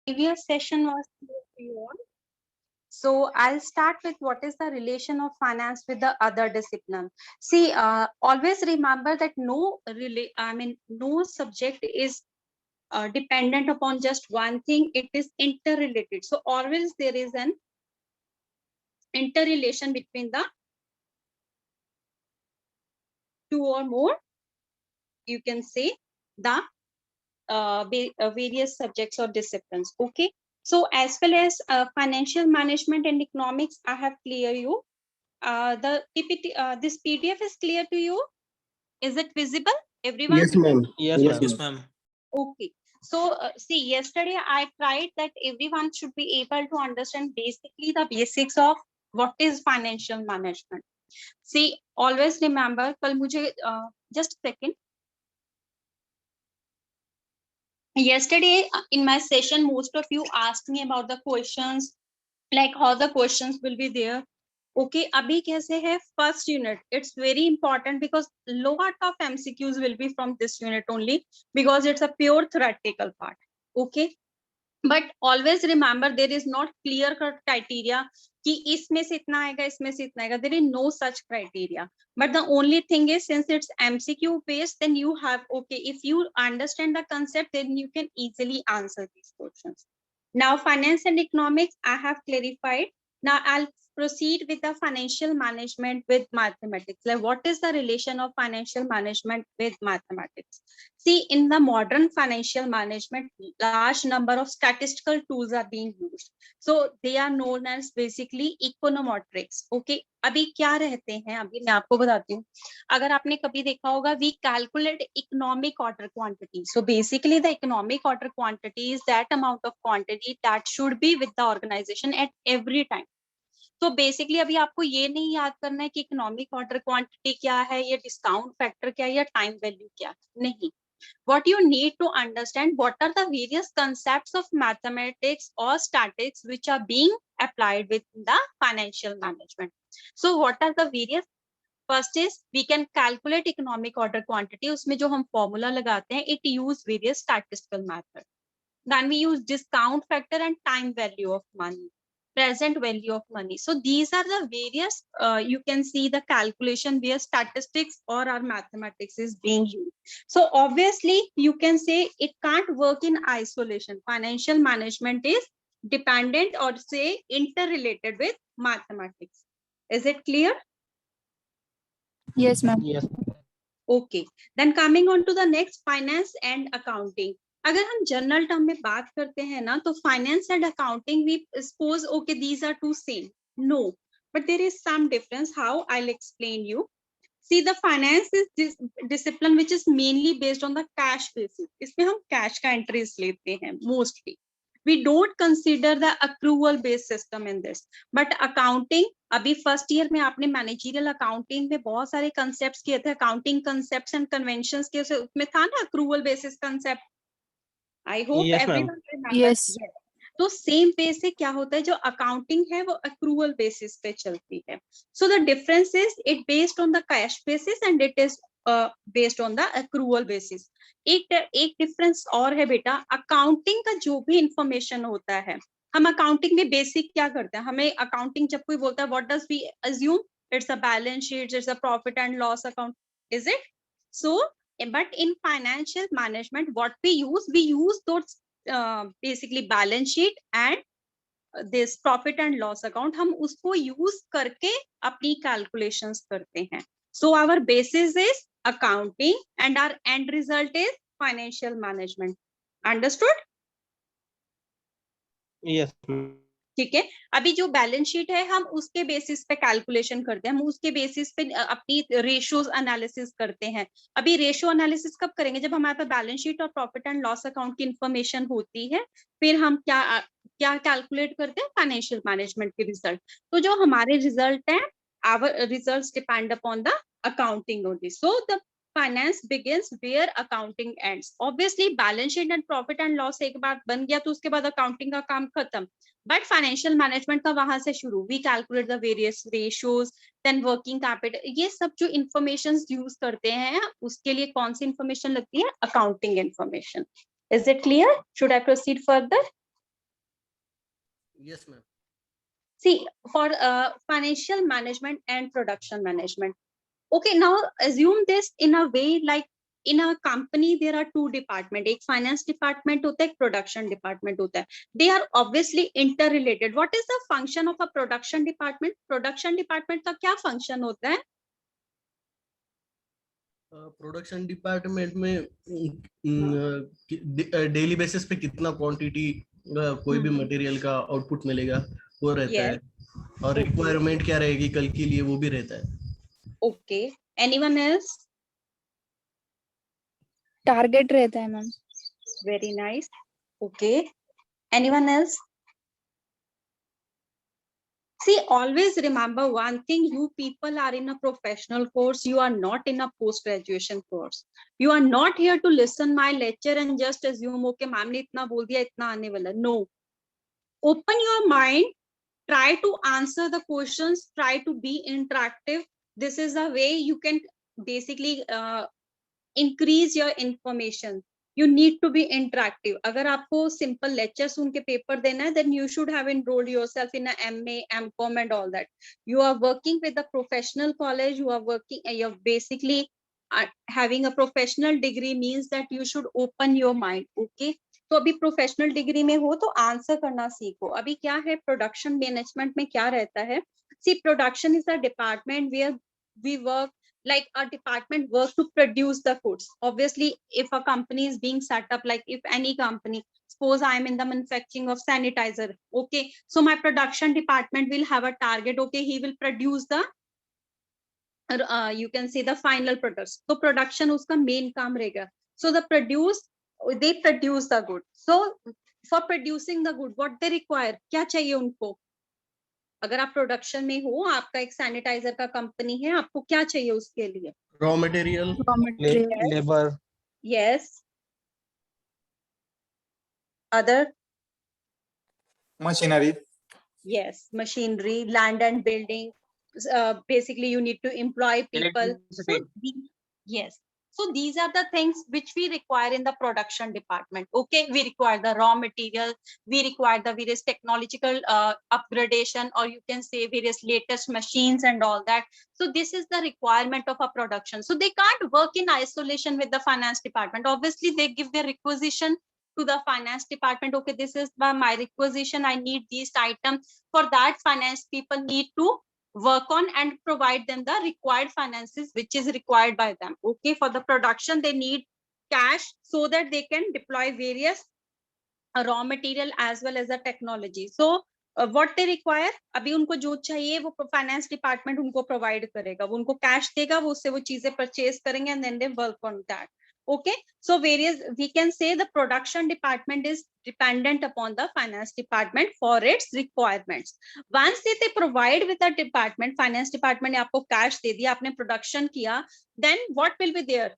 previous session was clear to you all. So I'll start with what is the relation of finance with the other discipline. See, always remember that no subject is dependent upon just one thing. It is interrelated. So always there is an interrelation between the two or more, you can say, the various subjects or disciplines. Okay. So as well as financial management and economics, I have clear you. The PPT, this PDF is clear to you. Is it visible, everyone? Yes, ma'am. Yes, Yes, ma'am. ma'am. Okay. So see, yesterday I tried that everyone should be able to understand basically the basics of what is financial management. See, always remember, कल मुझे just a second. Yesterday in my session, most of you asked me about the questions, like how the questions will be there. Okay, abhi kaise hai first unit? It's very important because lot of MCQs will be from this unit only, because it's a pure theoretical part. Okay, but always remember there is not clear cut criteria कि इसमें से इतना आएगा, इसमें से इतना आएगा. There is no such criteria. But the only thing is, since it's MCQ based, then you have, okay, if you understand the concept, then you can easily answer these questions. Now, finance and economics, I have clarified. Now, I'll proceed with the financial management with mathematics. Like, what is the relation of financial management with mathematics? See, in the modern financial management, large number of statistical tools are being used. So they are known as basically econometrics. Okay, अभी क्या रहते हैं, अभी मैं आपको बताती हूँ. अगर आपने कभी देखा होगा, we calculate economic order quantity. So basically the economic order quantity is that amount of quantity that should be with the organization at every time. तो बेसिकली अभी आपको ये नहीं याद करना है कि इकोनॉमिक ऑर्डर क्वांटिटी क्या है, या डिस्काउंट फैक्टर क्या है, या टाइम वैल्यू क्या है. नहीं, what you need to understand, what are the various concepts of mathematics or statistics which are being applied within the financial management. So what are the various? First is we can calculate economic order quantity. उसमें जो हम formula लगाते हैं, it use various statistical method. Then we use discount factor and time value of money, present value of money. So these are the various, you can see the calculation where statistics or our mathematics is being used. So obviously you can say it can't work in isolation. Financial management is dependent or say interrelated with mathematics. Is it clear? Yes, ma'am. Yes. Okay, then coming on to the next, finance and accounting. अगर हम general term में बात करते हैं ना, तो finance and accounting we suppose okay these are two same. No, but there is some difference. How I will explain you. See, the finance is this discipline which is mainly based on the cash basis. इसमें हम cash का entries लेते हैं mostly. We don't consider the accrual based system in this. But accounting, अभी first year में आपने managerial accounting में बहुत सारे concepts किए थे. Accounting concepts and conventions के उसमें था ना accrual basis concept. I hope Yes, ma'am. everyone remembers. Yes. तो सेम पे से क्या होता है, जो अकाउंटिंग है वो अक्रूवल बेसिस पे चलती है. So the difference is it based on the cash basis and it is based on the accrual basis. एक डिफरेंस और है बेटा, अकाउंटिंग का जो भी इंफॉर्मेशन होता है, हम अकाउंटिंग में बेसिक क्या करते हैं, हमें अकाउंटिंग जब कोई बोलता है what does we assume, it's a balance sheet, it's a profit and loss account, is it? So but in financial management what we use those basically balance sheet and this profit and loss account, हम उसको use करके अपनी calculations करते हैं. So our basis is accounting and our end result is financial management. Understood? Yes. ठीक है. अभी जो बैलेंस शीट है हम उसके बेसिस पे कैलकुलेशन करते हैं, हम उसके बेसिस पे अपनी रेशियोज एनालिसिस करते हैं. अभी रेशियो एनालिसिस कब करेंगे, जब हमारे पास बैलेंस शीट और प्रॉफिट एंड लॉस अकाउंट की इंफॉर्मेशन होती है, फिर हम क्या कैलकुलेट करते हैं, फाइनेंशियल मैनेजमेंट के रिजल्ट. तो जो हमारे रिजल्ट है, our results depend upon the accounting only. So the finance begins where accounting ends. Obviously balance sheet and profit and loss एक बार बन गया तो उसके बाद अकाउंटिंग का काम खत्म. बट फाइनेंशियल मैनेजमेंट का वहां से शुरू, we calculate the various ratios, then working capital, ये सब जो इंफॉर्मेशन यूज करते हैं उसके लिए कौन सी इंफॉर्मेशन लगती है, accounting information. Is it clear? Should I proceed further? Yes, ma'am. See, for financial management and production management. Okay, now assume this in a way like in a company there are two department, एक finance department होता है, एक production department होता है. They are obviously interrelated. What is the function of a production department? Production department का क्या function होता है? प्रोडक्शन डिपार्टमेंट में डेली बेसिस पे कितना क्वांटिटी कोई भी मटेरियल का आउटपुट मिलेगा वो रहता Yes. है, और Okay. रिक्वायरमेंट क्या रहेगी कल के लिए वो भी रहता है. Okay. Anyone else? टारगेट रहता है ma'am. Very nice. Okay. Anyone else? See, always remember one thing, you people are in a professional course, you are not in a post-graduation course. You are not here to listen my lecture and just assume, okay, ma'am ने इतना बोल दिया, इतना आने वाला. No. Open your mind, try to answer the questions, try to be interactive. This is the way you can basically increase your information. You need to be interactive. अगर आपको simple lecture सुन के paper देना है, then you should have enrolled yourself in a MA, MCOM and all that. You are working with a professional college. You are working. You're basically having a professional degree means that you should open your mind. Okay. तो अभी professional degree में हो तो answer करना सीखो. अभी क्या है प्रोडक्शन मैनेजमेंट में क्या रहता है? See production is a department where we work like a department work to produce the goods. Obviously, if a company is being set up, like if any company, suppose I am in the manufacturing of sanitizer, okay, so my production department will have a target. Okay, he will produce the you can say the final products. So production uska main kaam rahega. So they produce the good. So for producing the good, what they require, kya chahiye unko? अगर आप production में हो, आपका एक sanitiser का company है, आपको क्या चाहिए उसके लिए? Raw material, labour. Yes. Other? Machinery. Yes, machinery, land and building. Basically, you need to employ people. So, yes. So these are the things which we require in the production department. Okay, we require the raw material, we require the various technological upgradation, or you can say various latest machines and all that. So this is the requirement of a production. So they can't work in isolation with the finance department. Obviously, they give their requisition to the finance department. Okay, this is my requisition, I need these items. For that, finance people need to work on and provide them the required finances which is required by them. Okay, for the production they need cash so that they can deploy various raw material as well as the technology. So what they require, अभी उनको जो चाहिए वो finance department उनको provide करेगा, वो उनको cash देगा, वो उससे वो चीजें परचेज करेंगे and then they work on that. Okay, so various, we can say the production department is dependent upon the finance department for its requirements. Once they provide with the department, finance department ने आपको cash दे दिया, आपने production किया, then what will be there?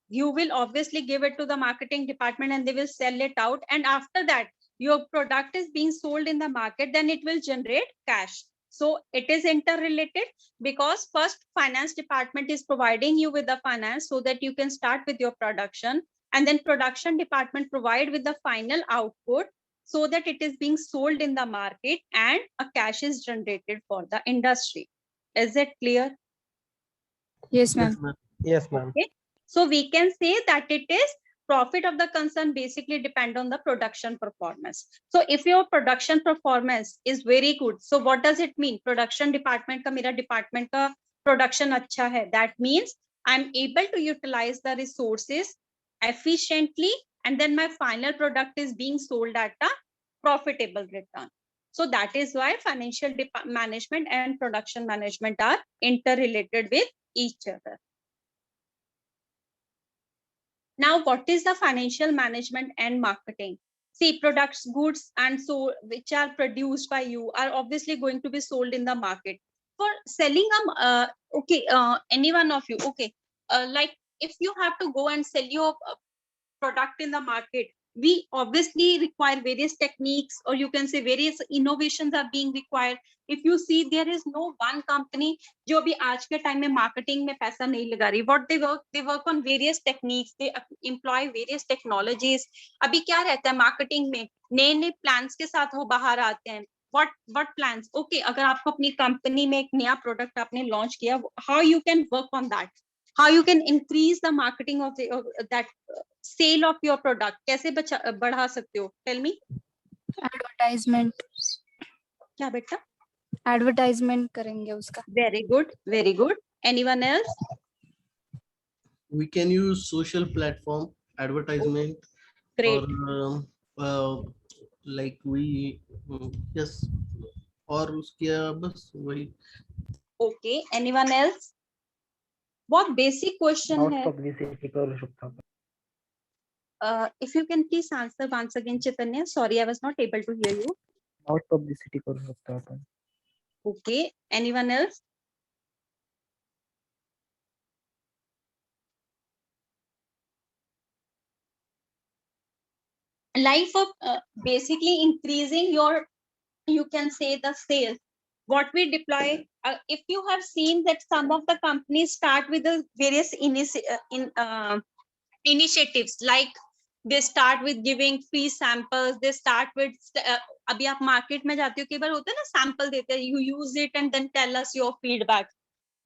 You will obviously give it to the marketing department and they will sell it out. And after that, your product is being sold in the market, then it will generate cash. So it is interrelated because first finance department is providing you with the finance so that you can start with your production, and then production department provide with the final output so that it is being sold in the market and a cash is generated for the industry. Is it clear? Yes ma'am. Yes, ma'am. Okay. So we can say that it is profit of the concern basically depend on the production performance. So if your production performance is very good, so what does it mean? Production department का मेरा department का production अच्छा है. That means I'm able to utilize the resources efficiently, and then my final product is being sold at a profitable return. So that is why financial management and production management are interrelated with each other. Now, what is the financial management and marketing? See, products, goods, and so which are produced by you are obviously going to be sold in the market. For selling any one of you, okay, like if you have to go and sell your product in the market, we obviously require various techniques, or you can say various innovations are being required. If you see, there is no one company जो भी आज के time में marketing में पैसा नहीं लगा रही. What they work on various techniques, they employ various technologies. अभी क्या रहता है मार्केटिंग में, नए नए प्लान्स के साथ वो बाहर आते हैं. what plans? Okay, अगर आपको अपनी कंपनी में एक नया प्रोडक्ट आपने लॉन्च किया, how you can work on that, how you can increase the marketing of the that sale of your product, कैसे बढ़ा सकते हो? Tell me. एडवर्टाइजमेंट क्या बेटा? एडवर्टाइजमेंट करेंगे उसका. Very good, very good. Anyone else? We can use social platform advertisement Great. or like we yes और उसके बस वही. Okay, anyone else? बहुत बेसिक क्वेश्चन Not है. publicity करू शकतो आपण. If you can please answer once again, Chaitanya. Sorry, I was not able to hear you. Not publicity करू शकतो आपण. Okay, anyone else? Life of basically increasing your, you can say, the sales. What we deploy, if you have seen that some of the companies start with the various initiatives, like they start with giving free samples, they start with अभी आप market में जाते हो, कई बार होता है ना, sample देते हैं, you use it and then tell us your feedback.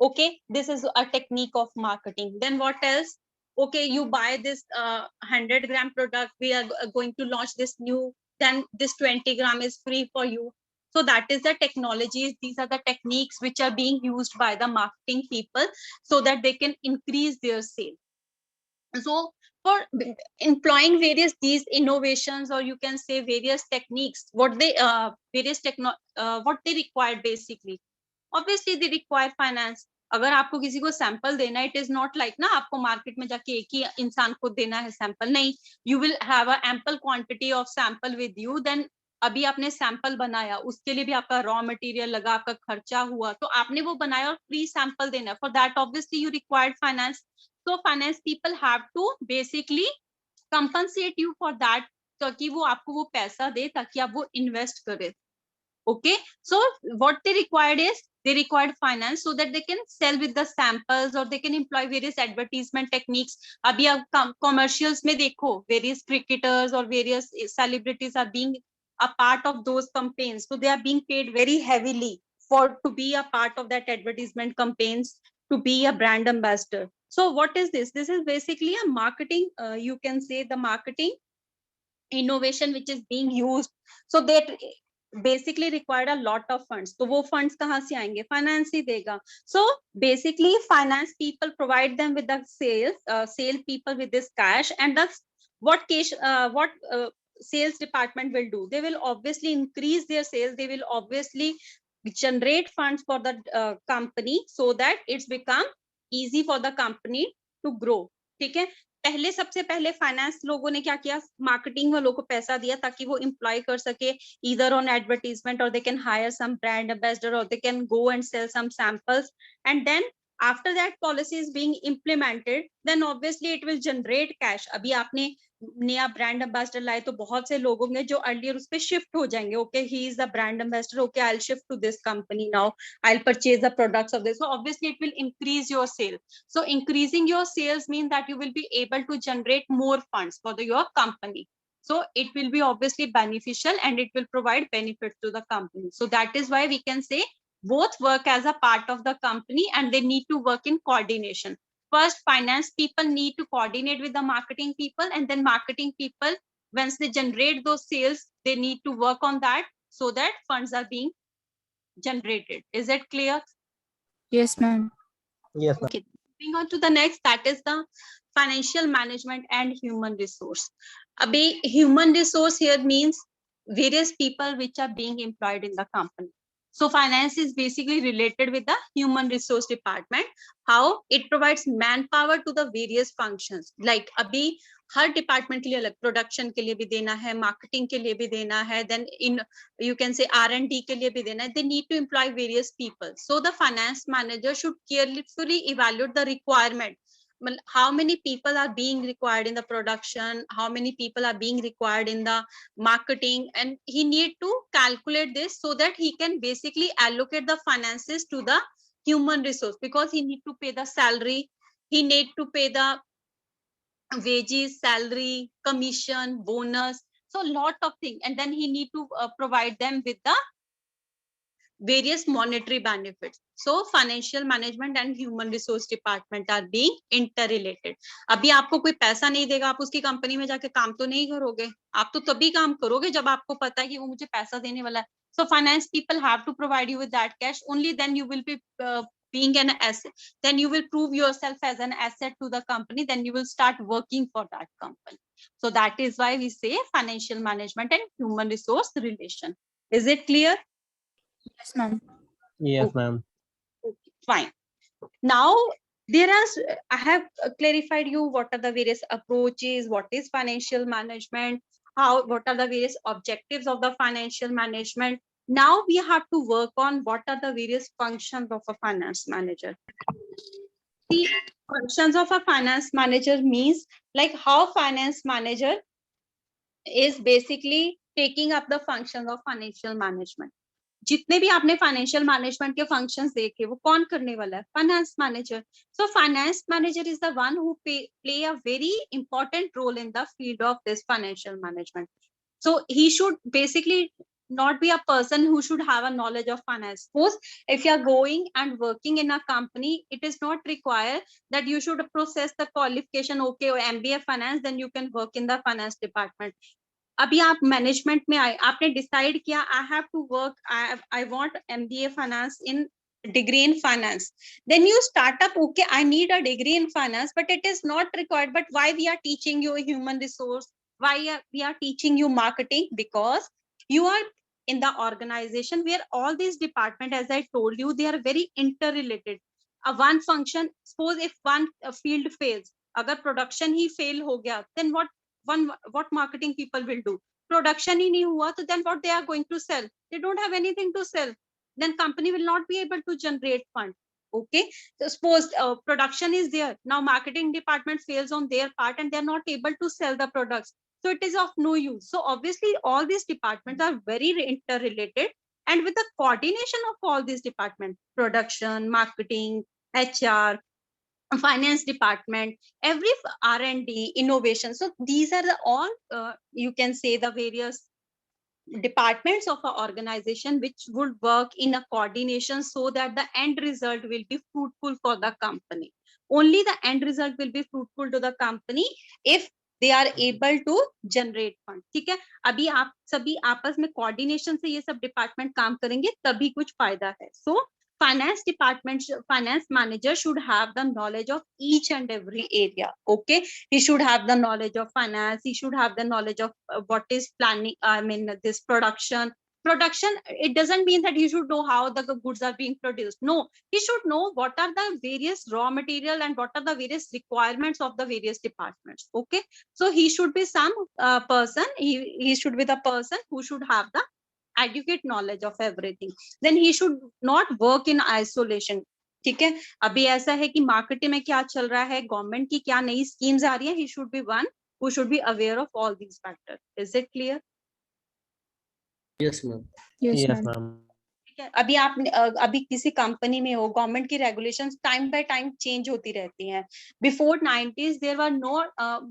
Okay, this is a technique of marketing. Then what else? Okay, you buy this 100-gram product, we are going to launch this new, then this 20-gram is free for you. So that is the technologies, these are the techniques which are being used by the marketing people so that they can increase their sales. So for employing various these innovations, or you can say various techniques, what they what they require basically, obviously they require finance. अगर आपको किसी को sample देना, it is not like ना आपको market में जाके एक ही इंसान को देना है सैंपल, नहीं, you will have a ample quantity of sample with you. Then अभी आपने सैंपल बनाया, उसके लिए भी आपका रॉ मटेरियल लगा, आपका खर्चा हुआ, तो आपने वो बनाया और फ्री सैंपल देना, for that obviously you required finance. So finance people have to basically compensate you for that, ताकि वो आपको वो पैसा दे ताकि आप वो इन्वेस्ट करें. Okay, so what they required is they required finance so that they can sell with the samples, or they can employ various advertisement techniques. अभी आप commercials में देखो, various cricketers or various celebrities are being a part of those campaigns, so they are being paid very heavily for to be a part of that advertisement campaigns, to be a brand ambassador. So what is this? This is basically a marketing, you can say the marketing innovation which is being used. So that basically required a lot of funds. तो वो funds कहाँ से आएंगे? Finance ही देगा. So basically finance people provide them with the sale people with this cash, and that's what sales department will do. They will obviously increase their sales. They will obviously generate funds for the company so that it's become easy for the company to grow. ठीक है. पहले सबसे पहले finance लोगों ने क्या किया, marketing वालों को पैसा दिया ताकि वो एम्प्लॉय कर सके either on advertisement, or they can hire some brand ambassador, or they can go and sell some samples, and then after that policy is being implemented, then obviously it will generate cash. अभी आपने नया brand ambassador लाए तो बहुत से लोग होंगे जो अर्लियर उस पे शिफ्ट हो जाएंगे. Okay, he is the brand ambassador, okay, I will shift to this company now, I will purchase the products of this. So obviously it will increase your sale. So increasing your sales means that you will be able to generate more funds for your company. So it will be obviously beneficial and it will provide benefits to the company. So that is why we can say both work as a part of the company and they need to work in coordination. First, finance people need to coordinate with the marketing people, and then marketing people, once they generate those sales, they need to work on that so that funds are being generated. Is that clear? Yes, ma'am. Yes, ma'am. Okay. Moving on to the next, that is the financial management and human resource. Abhi, human resource here means various people which are being employed in the company. So finance is basically related with the human resource department, how it provides manpower to the various functions. Like abhi her department के लिए अलग, production के लिए भी देना है, marketing के लिए भी देना है, then in you can say R&D के लिए भी देना है. They need to employ various people. So the finance manager should carefully evaluate the requirement. How many people are being required in the production, how many people are being required in the marketing, and he need to calculate this so that he can basically allocate the finances to the human resource, because he need to pay the salary, he need to pay the wages, salary, commission, bonus, so lot of things, and then he need to provide them with the various monetary benefits. So financial management and human resource department are being interrelated. अभी आपको कोई पैसा नहीं देगा, आप उसकी company में जाके काम तो नहीं करोगे, आप तो तभी काम करोगे जब आपको पता है कि वो मुझे पैसा देने वाला है. So finance people have to provide you with that cash. Only then you will be being an asset. Then you will prove yourself as an asset to the company. Then you will start working for that company. So that is why we say financial management and human resource relation. Is it clear? Yes, ma'am. Yes, Okay. ma'am. Okay, fine. Now there are, I have clarified you what are the various approaches, what is financial management, what are the various objectives of the financial management. Now we have to work on what are the various functions of a finance manager. The functions of a finance manager means like how finance manager is basically taking up the functions of financial management. जितने भी आपने financial management के functions देखे वो कौन करने वाला है? Finance manager. So finance manager is the one who play a very important role in the field of this financial management. So he should basically not be a person who should have a knowledge of finance. Suppose if you are going and working in a company, it is not required that you should process the qualification, okay, or MBA finance, then you can work in the finance department. अभी आप management में आए, आपने decide किया I have to work, I want MBA finance in degree in finance, then you start up, okay, I need a degree in finance, but it is not required. But why we are teaching you human resource, why we are teaching you marketing? Because you are in the organization where all these department, as I told you, they are very interrelated. One function, suppose if one field fails, agar production he fail हो गया, then what marketing people will do? Production ही नहीं हुआ, तो then what they are going to sell? They don't have anything to sell. Then company will not be able to generate fund. Okay, so suppose production is there, now marketing department fails on their part and they are not able to sell the products, so it is of no use. So obviously all these departments are very interrelated, and with the coordination of all these departments, production, marketing, HR, finance department, every R&D, innovation, so these are the all you can say the various departments of an organization which would work in a coordination so that the end result will be fruitful for the company. Only the end result will be fruitful to the company if they are able to generate fund. ठीक है, अभी आप सभी आपस में coordination से ये सब department काम करेंगे तभी कुछ फायदा है. So finance department, finance manager should have the knowledge of each and every area. Okay, he should have the knowledge of finance, he should have the knowledge of what is planning, I mean this production. It doesn't mean that he should know how the goods are being produced. No, he should know what are the various raw material and what are the various requirements of the various departments. Okay, so he should be some person, he should be the person who should have the adequate knowledge of everything. Then he should not work in isolation. ठीक है, अभी ऐसा है कि marketing में क्या चल रहा है, गवर्नमेंट की क्या नई स्कीम्स आ रही है, he should be one who should be aware of all these factors. Is it clear? Yes, ma'am. Yes, Yes, ma'am. ma'am. ठीक है, अभी आप अभी किसी कंपनी में हो, गवर्नमेंट की regulations time by time change होती रहती हैं. Before 90s there were no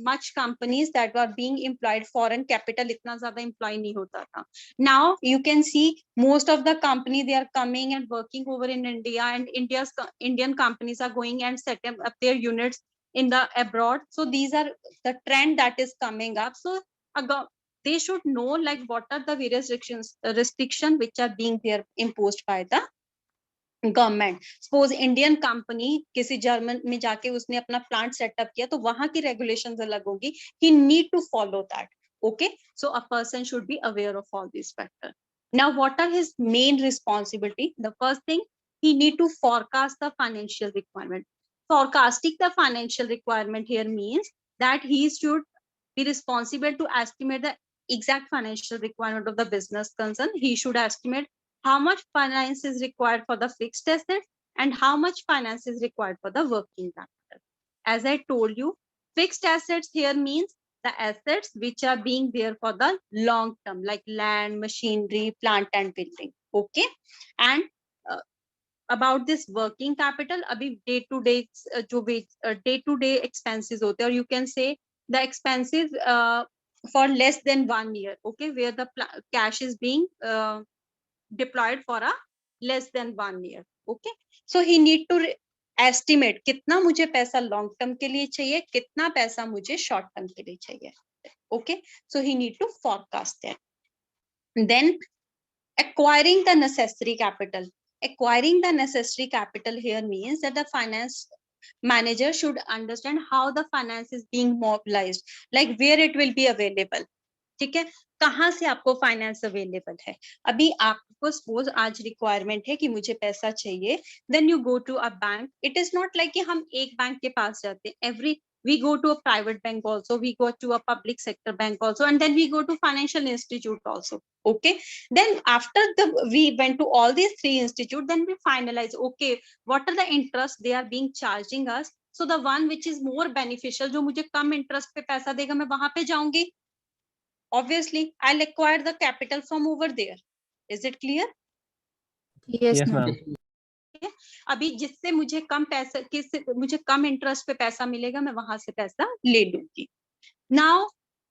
much companies that were being employed, foreign capital इतना ज्यादा एम्प्लॉय नहीं होता था. Now you can see most of the company they are coming and working over in India, and Indian companies are going and setting up their units in the abroad. So these are the trend that is coming up. So they should know like what are the various restrictions which are being there imposed by the government. Suppose Indian company किसी German में जाके उसने अपना plant setup किया, तो वहां की regulations अलग होगी. He need to follow that. Okay, so a person should be aware of all this factor. Now what are his main responsibility? The first thing, he need to forecast the financial requirement. Forecasting the financial requirement here means that he should be responsible to estimate the exact financial requirement of the business concern. He should estimate how much finance is required for the fixed assets and how much finance is required for the working capital. As I told you, fixed assets here means the assets which are being there for the long term, like land, machinery, plant and building. Okay, and about this working capital, अभी day to day जो day to day expenses होते हैं, or you can say the expenses for less than 1 year. Okay, where the cash is being deployed for a less than 1 year. Okay, so he need to estimate कितना मुझे पैसा long term के लिए चाहिए, कितना पैसा मुझे short term के लिए चाहिए. Okay, so he need to forecast that. Then acquiring the necessary capital. Acquiring the necessary capital here means that the finance manager should understand how the finance is being mobilized, like where it will be available. ठीक है, कहाँ से आपको finance available है. अभी आपको suppose आज requirement है कि मुझे पैसा चाहिए, then you go to a bank. It is not like कि हम एक बैंक के पास जाते हैं. Every we go to a private bank also, we go to a public sector bank also, and then we go to financial institute also. Okay, then after we went to all these three institutes, then we finalize, okay, what are the interest they are being charging us, so the one which is more beneficial, जो मुझे कम interest पे पैसा देगा, मैं वहां पे जाऊंगी. Obviously I'll acquire the capital from over there. Is it clear? Yes, Yes, ma'am. ma'am. अभी जिससे मुझे कम पैसा, किससे मुझे कम इंटरेस्ट पे पैसा मिलेगा, मैं वहां से पैसा ले लूंगी. Now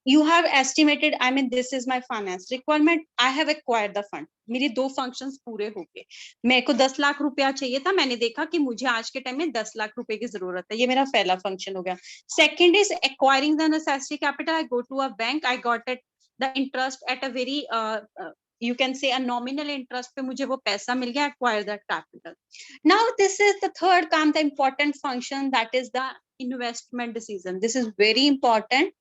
you have estimated, I mean this is my finance requirement, I have acquired the fund. मेरी दो फंक्शंस पूरे हो गए. मेरे को 10 लाख रुपया चाहिए था, मैंने देखा कि मुझे आज के टाइम में 10 लाख रुपए की जरूरत है. ये मेरा पहला फंक्शन हो गया. Second is acquiring the necessary capital. I go to a bank, I got it the interest at a very you can say a nominal interest पे मुझे वो पैसा मिल गया. Acquire that capital. Now this is the third काम, the important function, that is the investment decision. This is very important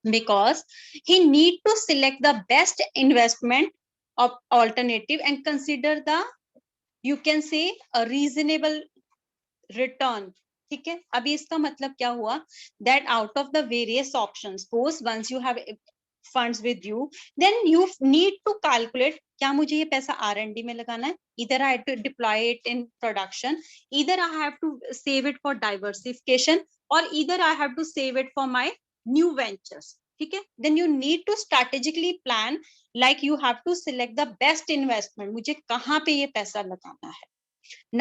because he need to select the best investment of alternative and consider the, you can say, a reasonable return. ठीक है, अभी इसका मतलब क्या हुआ, that out of the various options, suppose once you have funds with you, then you need to calculate, क्या मुझे ये पैसा R&D में लगाना है, either I have to deploy it in production, either I have to save it for diversification, or either I have to save it for my new ventures. ठीक है, then you need to strategically plan, like you have to select the best investment, मुझे कहाँ पे ये पैसा लगाना है.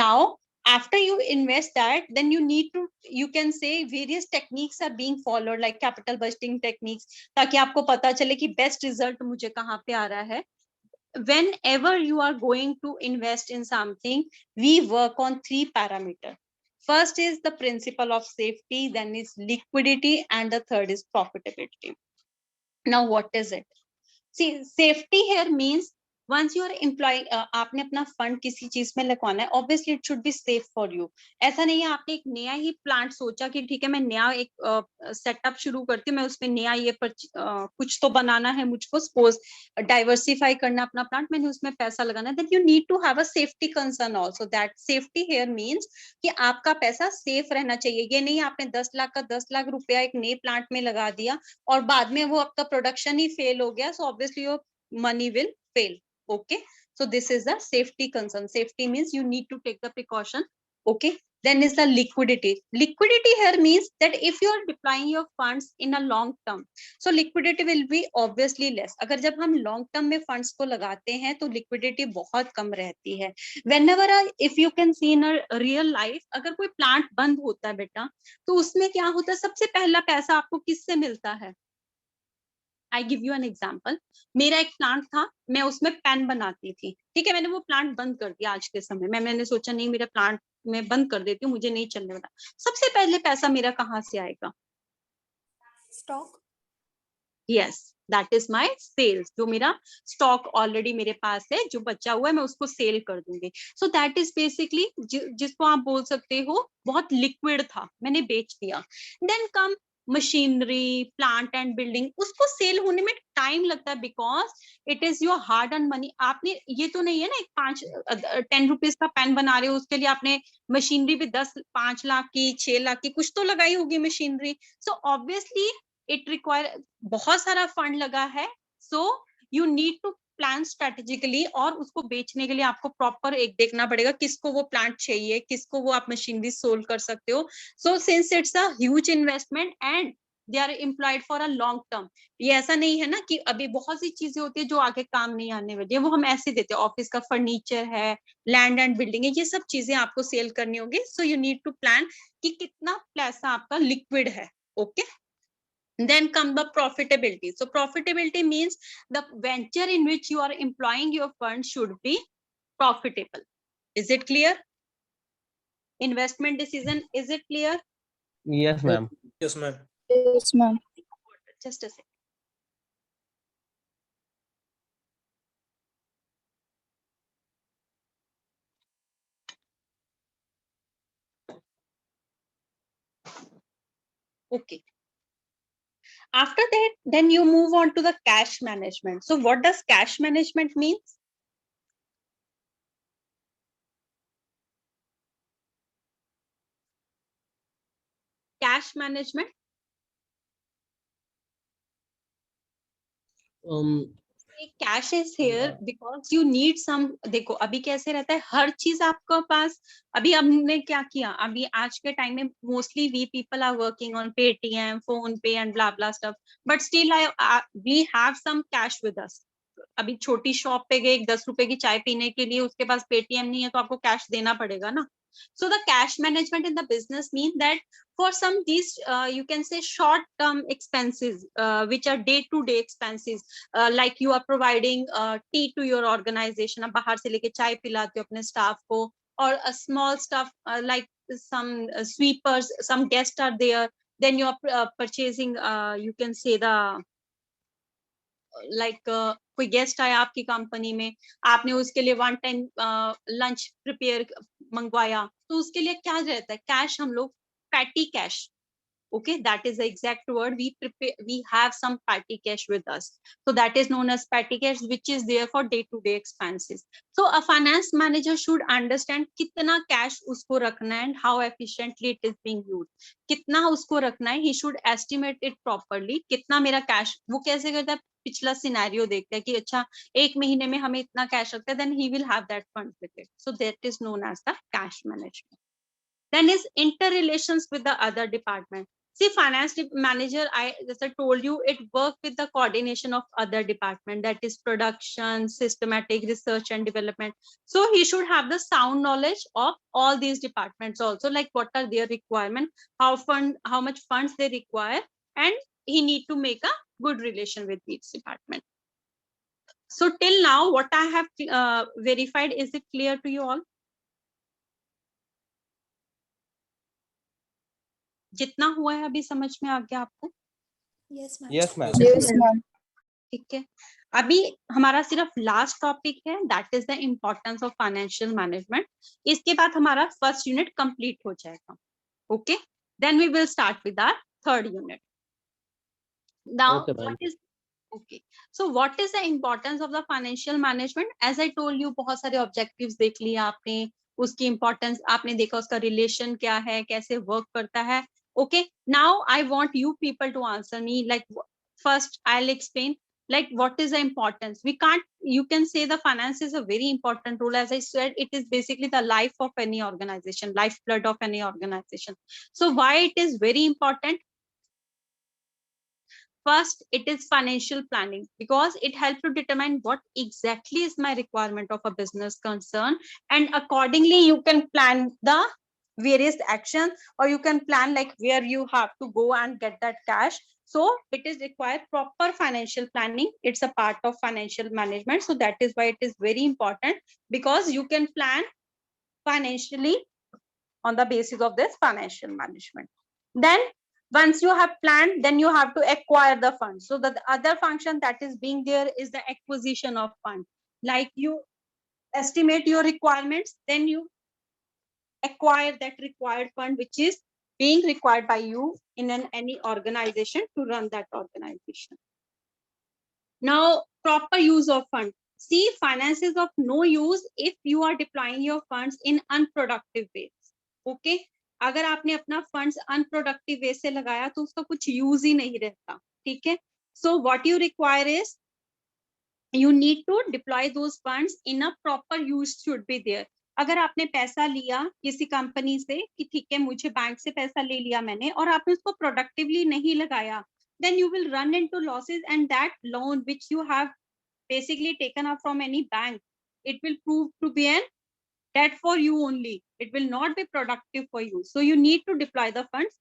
Now after you invest that, then you need to, you can say, various techniques are being followed, like capital budgeting techniques, ताकि आपको पता चले कि best result मुझे कहाँ पे आ रहा है. Whenever you are going to invest in something, we work on 3 parameters. First is the principle of safety, then is liquidity, and the third is profitability. Now what is it? See, safety here means once you are employing, आपने अपना fund किसी चीज में लगवाना है, obviously it should be safe for you. ऐसा नहीं है आपने एक नया ही प्लांट सोचा कि ठीक है मैं नया एक सेटअप शुरू करती हूँ, मैं उसमें नया ये कुछ तो बनाना है मुझको, सपोज डाइवर्सिफाई करना अपना प्लांट, मैंने उसमें पैसा लगाना है. Then you need to have a safety concern also. That safety here means कि आपका पैसा सेफ रहना चाहिए. ये नहीं आपने 10 लाख का 10 लाख रुपया एक नए प्लांट में लगा दिया और बाद में वो आपका प्रोडक्शन ही फेल हो गया, so obviously your money will fail. Okay, so this is the safety concern. Safety means you need to take the precaution. Okay, then is the liquidity. Liquidity here means that if you are deploying your funds in a long term, so liquidity will be obviously less. अगर जब हम long term में funds को लगाते हैं तो liquidity बहुत कम रहती है. Whenever if you can see in a real life, अगर कोई plant बंद होता है बेटा, तो उसमें क्या होता है, सबसे पहला पैसा आपको किससे मिलता है. I give you an example. मेरा एक प्लांट था, मैं उसमें पेन बनाती थी. ठीक है, मैंने वो प्लांट बंद कर दिया आज के समय में. मैंने सोचा नहीं, मेरा प्लांट मैं बंद कर देती हूँ, मुझे नहीं चलने वाला. सबसे पहले पैसा मेरा कहाँ से आएगा? Stock. Yes, that is my sales. जो मेरा स्टॉक ऑलरेडी मेरे पास है, जो बचा हुआ है, मैं उसको सेल कर दूंगी. So that is basically जिसको आप बोल सकते हो बहुत लिक्विड था, मैंने बेच दिया. Then come machinery, plant and building, उसको सेल होने में टाइम लगता है because it is your hard earn money. आपने ये तो नहीं है ना, एक 10 रुपीज का पेन बना रहे हो, उसके लिए आपने मशीनरी भी 5 लाख की, 6 लाख की कुछ तो लगाई होगी machinery. So obviously it require, बहुत सारा फंड लगा है. So you need to plan strategically, और उसको बेचने के लिए आपको प्रॉपर एक देखना पड़ेगा किसको वो प्लांट चाहिए, किसको वो आप मशीनरी सोल्व कर सकते हो. So since it's a huge investment and they are employed for a long term. ये ऐसा नहीं है ना कि अभी बहुत सी चीजें होती है जो आगे काम नहीं आने वाली है, वो हम ऐसे देते हैं. ऑफिस का फर्नीचर है, लैंड एंड बिल्डिंग है, ये सब चीजें आपको सेल करनी होगी. So you need to plan कि कितना पैसा आपका लिक्विड है. Okay, then come the profitability. So profitability means the venture in which you are employing your funds should be profitable. Is it clear? Investment decision, is it clear? Yes, ma'am. Yes, ma'am. Yes, ma'am. Just a second. Okay. After that, then you move on to the cash management. So what does cash management means? Cash management. Cash is here because you need some. देखो अभी कैसे रहता है, हर चीज आपके पास. अभी हमने क्या किया, अभी आज के टाइम में mostly we people are working on Paytm, PhonePe and blah blah stuff, but still we have some cash with us. अभी छोटी शॉप पे गए 10 रुपए की चाय पीने के लिए, उसके पास पेटीएम नहीं है तो आपको कैश देना पड़ेगा ना. So the cash management in the business mean that for some these you can say short term expenses which are day to day expenses, like you are providing tea to your organization. आप बाहर से लेके चाय पिलाते हो अपने staff को, or a small stuff like some sweepers, some guests are there, then you are purchasing you can say the like कोई गेस्ट आया आपकी कंपनी में, आपने उसके लिए वन टाइम लंच प्रिपेयर मंगवाया, तो उसके लिए क्या रहता है, कैश हम लोग petty cash. Okay, that is the exact word. We have some petty cash with us, so that is known as petty cash, which is there for day to day expenses. So a finance manager should understand कितना cash उसको रखना है and how efficiently it is being used. कितना उसको रखना है, he should estimate it properly. कितना मेरा cash, वो कैसे करता है, पिछला सिनेरियो देखता है कि अच्छा एक महीने में हमें इतना कैश रखता है, then he will have that fund with it. So that is known as the cash management. Then is interrelations with the other department. See, finance manager, as I told you, it works with the coordination of other department, that is production, systematic research and development. So he should have the sound knowledge of all these departments also, like what are their requirement, how much funds they require, and he need to make a good relation with each department. So till now, what I have verified, is it clear to you all? जितना हुआ है अभी समझ में आ गया आपको? Yes, ma'am. Yes, ma'am. Yes, ma'am. ठीक है. अभी हमारा सिर्फ लास्ट टॉपिक है, that is the importance of financial management. इसके बाद हमारा फर्स्ट यूनिट कंप्लीट हो जाएगा. Okay, then we will start with our third unit. Now what is okay, so what is the importance of the financial management? As I told you, बहुत सारे objectives देख लिए आपने, उसकी इंपॉर्टेंस आपने देखा, उसका रिलेशन क्या है, कैसे वर्क करता है. Okay, now I want you people to answer me. Like first I'll explain like what is the importance. We can't, you can say the finance is a very important role. As I said, it is basically the life of any organization, lifeblood of any organization. So why it is very important? First, it is financial planning, because it helps to determine what exactly is my requirement of a business concern, and accordingly you can plan the various actions, or you can plan like where you have to go and get that cash. So it is required proper financial planning. It's a part of financial management. So that is why it is very important, because you can plan financially on the basis of this financial management. Then once you have planned, then you have to acquire the funds. So the other function that is being there is the acquisition of funds. Like you estimate your requirements, then you acquire that required fund which is being required by you in any organization to run that organization. Now, proper use of funds. See, finance is of no use if you are deploying your funds in unproductive ways. Okay, अगर आपने अपना funds unproductive way से लगाया तो उसका कुछ use ही नहीं रहता. ठीक है? So what you require is you need to deploy those funds in a proper use should be there. अगर आपने पैसा लिया किसी कंपनी से कि ठीक है मुझे बैंक से पैसा ले लिया मैंने, और आपने उसको प्रोडक्टिवली नहीं लगाया, then you will run into losses, and that loan which you have basically taken up from any bank, it will prove to be an debt for you only. It will not be productive for you. So you need to deploy the funds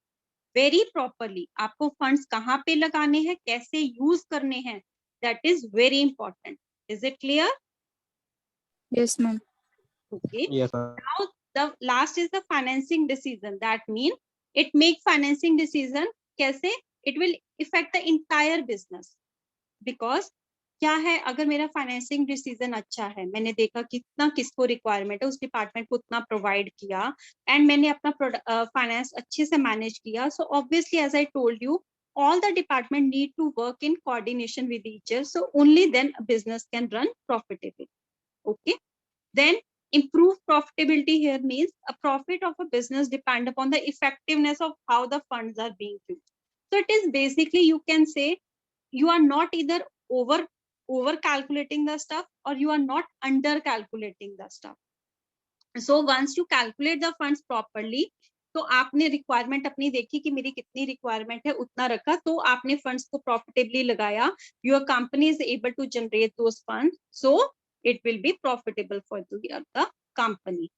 very properly. आपको funds कहाँ पे लगाने हैं, कैसे use करने हैं, that is very important. Is it clear? Yes, ma'am. Okay. Yes, sir. Now the last is the financing decision. That mean it make financing decision कैसे? It will affect the entire business. Because क्या है, अगर मेरा financing decision अच्छा है, मैंने देखा कितना किसको रिक्वायरमेंट है, उस डिपार्टमेंट को उतना प्रोवाइड किया, एंड मैंने अपना फाइनेंस अच्छे से मैनेज किया, so obviously as I told you, all the department need to work in coordination with each other, so only then a business can run profitably. Okay. Then improve profitability here means a profit of a business depend upon the effectiveness of how the funds are being used. So it is basically, you can say, you are not either over calculating the stuff or you are not under calculating the stuff. So once you calculate the funds properly, तो आपने requirement अपनी देखी कि मेरी कितनी requirement है, उतना रखा, तो आपने फंड्स को प्रॉफिटेबली लगाया, your company is able to generate those funds, so it will be profitable for the company,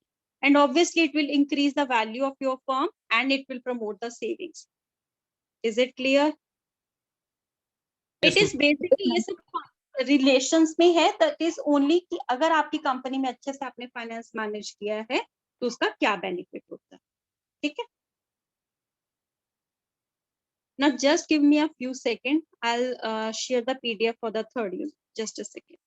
and obviously it will increase the value of your firm and it will promote the savings. Is it clear? Yes, It is basically ये सब relations में है, that is only कि अगर आपकी company में अच्छे से आपने फाइनेंस मैनेज किया है तो उसका क्या बेनिफिट होता है. ठीक है. Now just give me a few seconds. I'll share the PDF for the third unit. Just a second.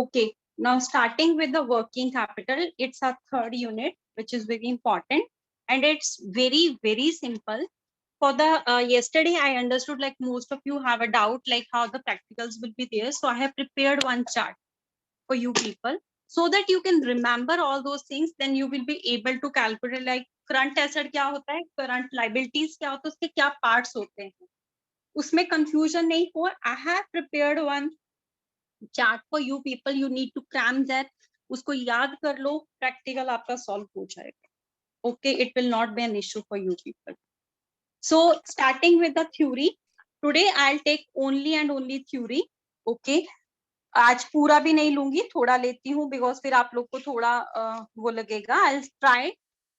Okay, now starting with the working capital, it's our third unit, which is very important, and it's very, very simple. For the yesterday, I understood like most of you have a doubt like how the practicals will be there. So I have prepared one chart for you people so that you can remember all those things. Then you will be able to calculate like current asset क्या होता है, current liabilities क्या होता है, उसके क्या parts होते हैं. उसमें confusion नहीं हो. I have prepared one chart for you people. You need to cram that. उसको याद कर लो, practical आपका solve हो जाएगा. Okay, it will not be an issue for you people. So starting with the theory, today I'll take only and only theory. Okay, आज पूरा भी नहीं लूंगी, थोड़ा लेती हूँ because फिर आप लोग को थोड़ा वो लगेगा. I'll try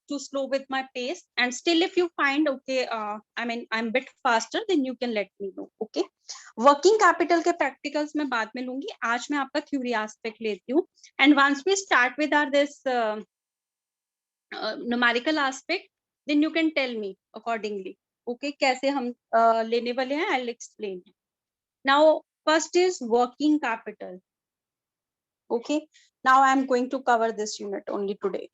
to slow with my pace, and still if you find okay, I mean I'm bit faster, then you can let me know. Okay, working capital के practicals मैं बाद में लूंगी, आज मैं आपका theory aspect लेती हूँ. And once we start with our this numerical aspect, then you can tell me accordingly. Okay, कैसे हम लेने वाले हैं, I'll explain. Now first is working capital. Okay, now I'm going to cover this unit only today.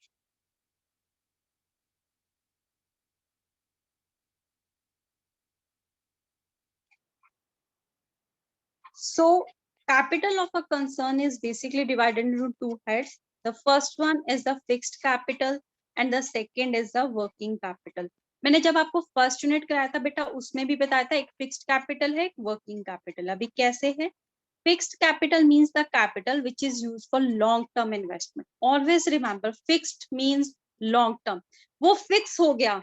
So capital of a concern is basically divided into two heads. The first one is the fixed capital and the second is the working capital. मैंने जब आपको first unit कराया था बेटा, उसमें भी बताया था एक फिक्स्ड कैपिटल है, एक वर्किंग कैपिटल. अभी कैसे है? Fixed capital means the capital which is used for long term investment. Always remember, fixed means long term. वो fix हो गया,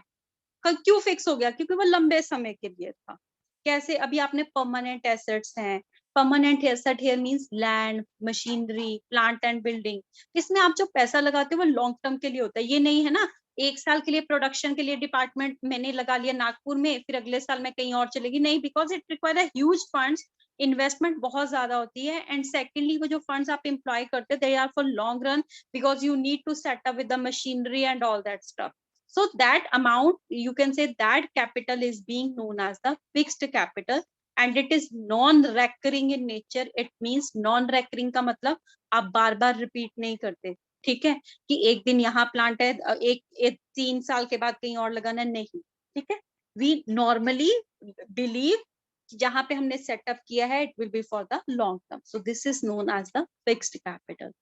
क्यों फिक्स हो गया? क्योंकि वो लंबे समय के लिए था। कैसे? अभी आपने परमानेंट एसेट्स हैं, permanent asset here means land, machinery, plant and building. इसमें आप जो पैसा लगाते हो वो लॉन्ग टर्म के लिए होता है। ये नहीं है ना 1 साल के लिए प्रोडक्शन के लिए डिपार्टमेंट मैंने लगा लिया नागपुर में, फिर अगले साल में कहीं और चलेगी, नहीं, because it require a huge funds, investment बहुत ज्यादा होती है। एंड सेकेंडली वो जो फंड्स आप एम्प्लॉय करते हैं they are for long run, because you need to set up with the machinery and all that stuff. So that amount, you can say that capital is being known as the fixed capital, and it is non-recurring in nature. It means non-recurring का मतलब आप बार बार repeat नहीं करते, ठीक है, कि एक दिन यहाँ प्लांट है, एक 3 साल के बाद कहीं और लगाना, नहीं, ठीक है. We normally believe जहाँ पे हमने सेटअप किया है it will be for the long term. So this is known as the fixed capital.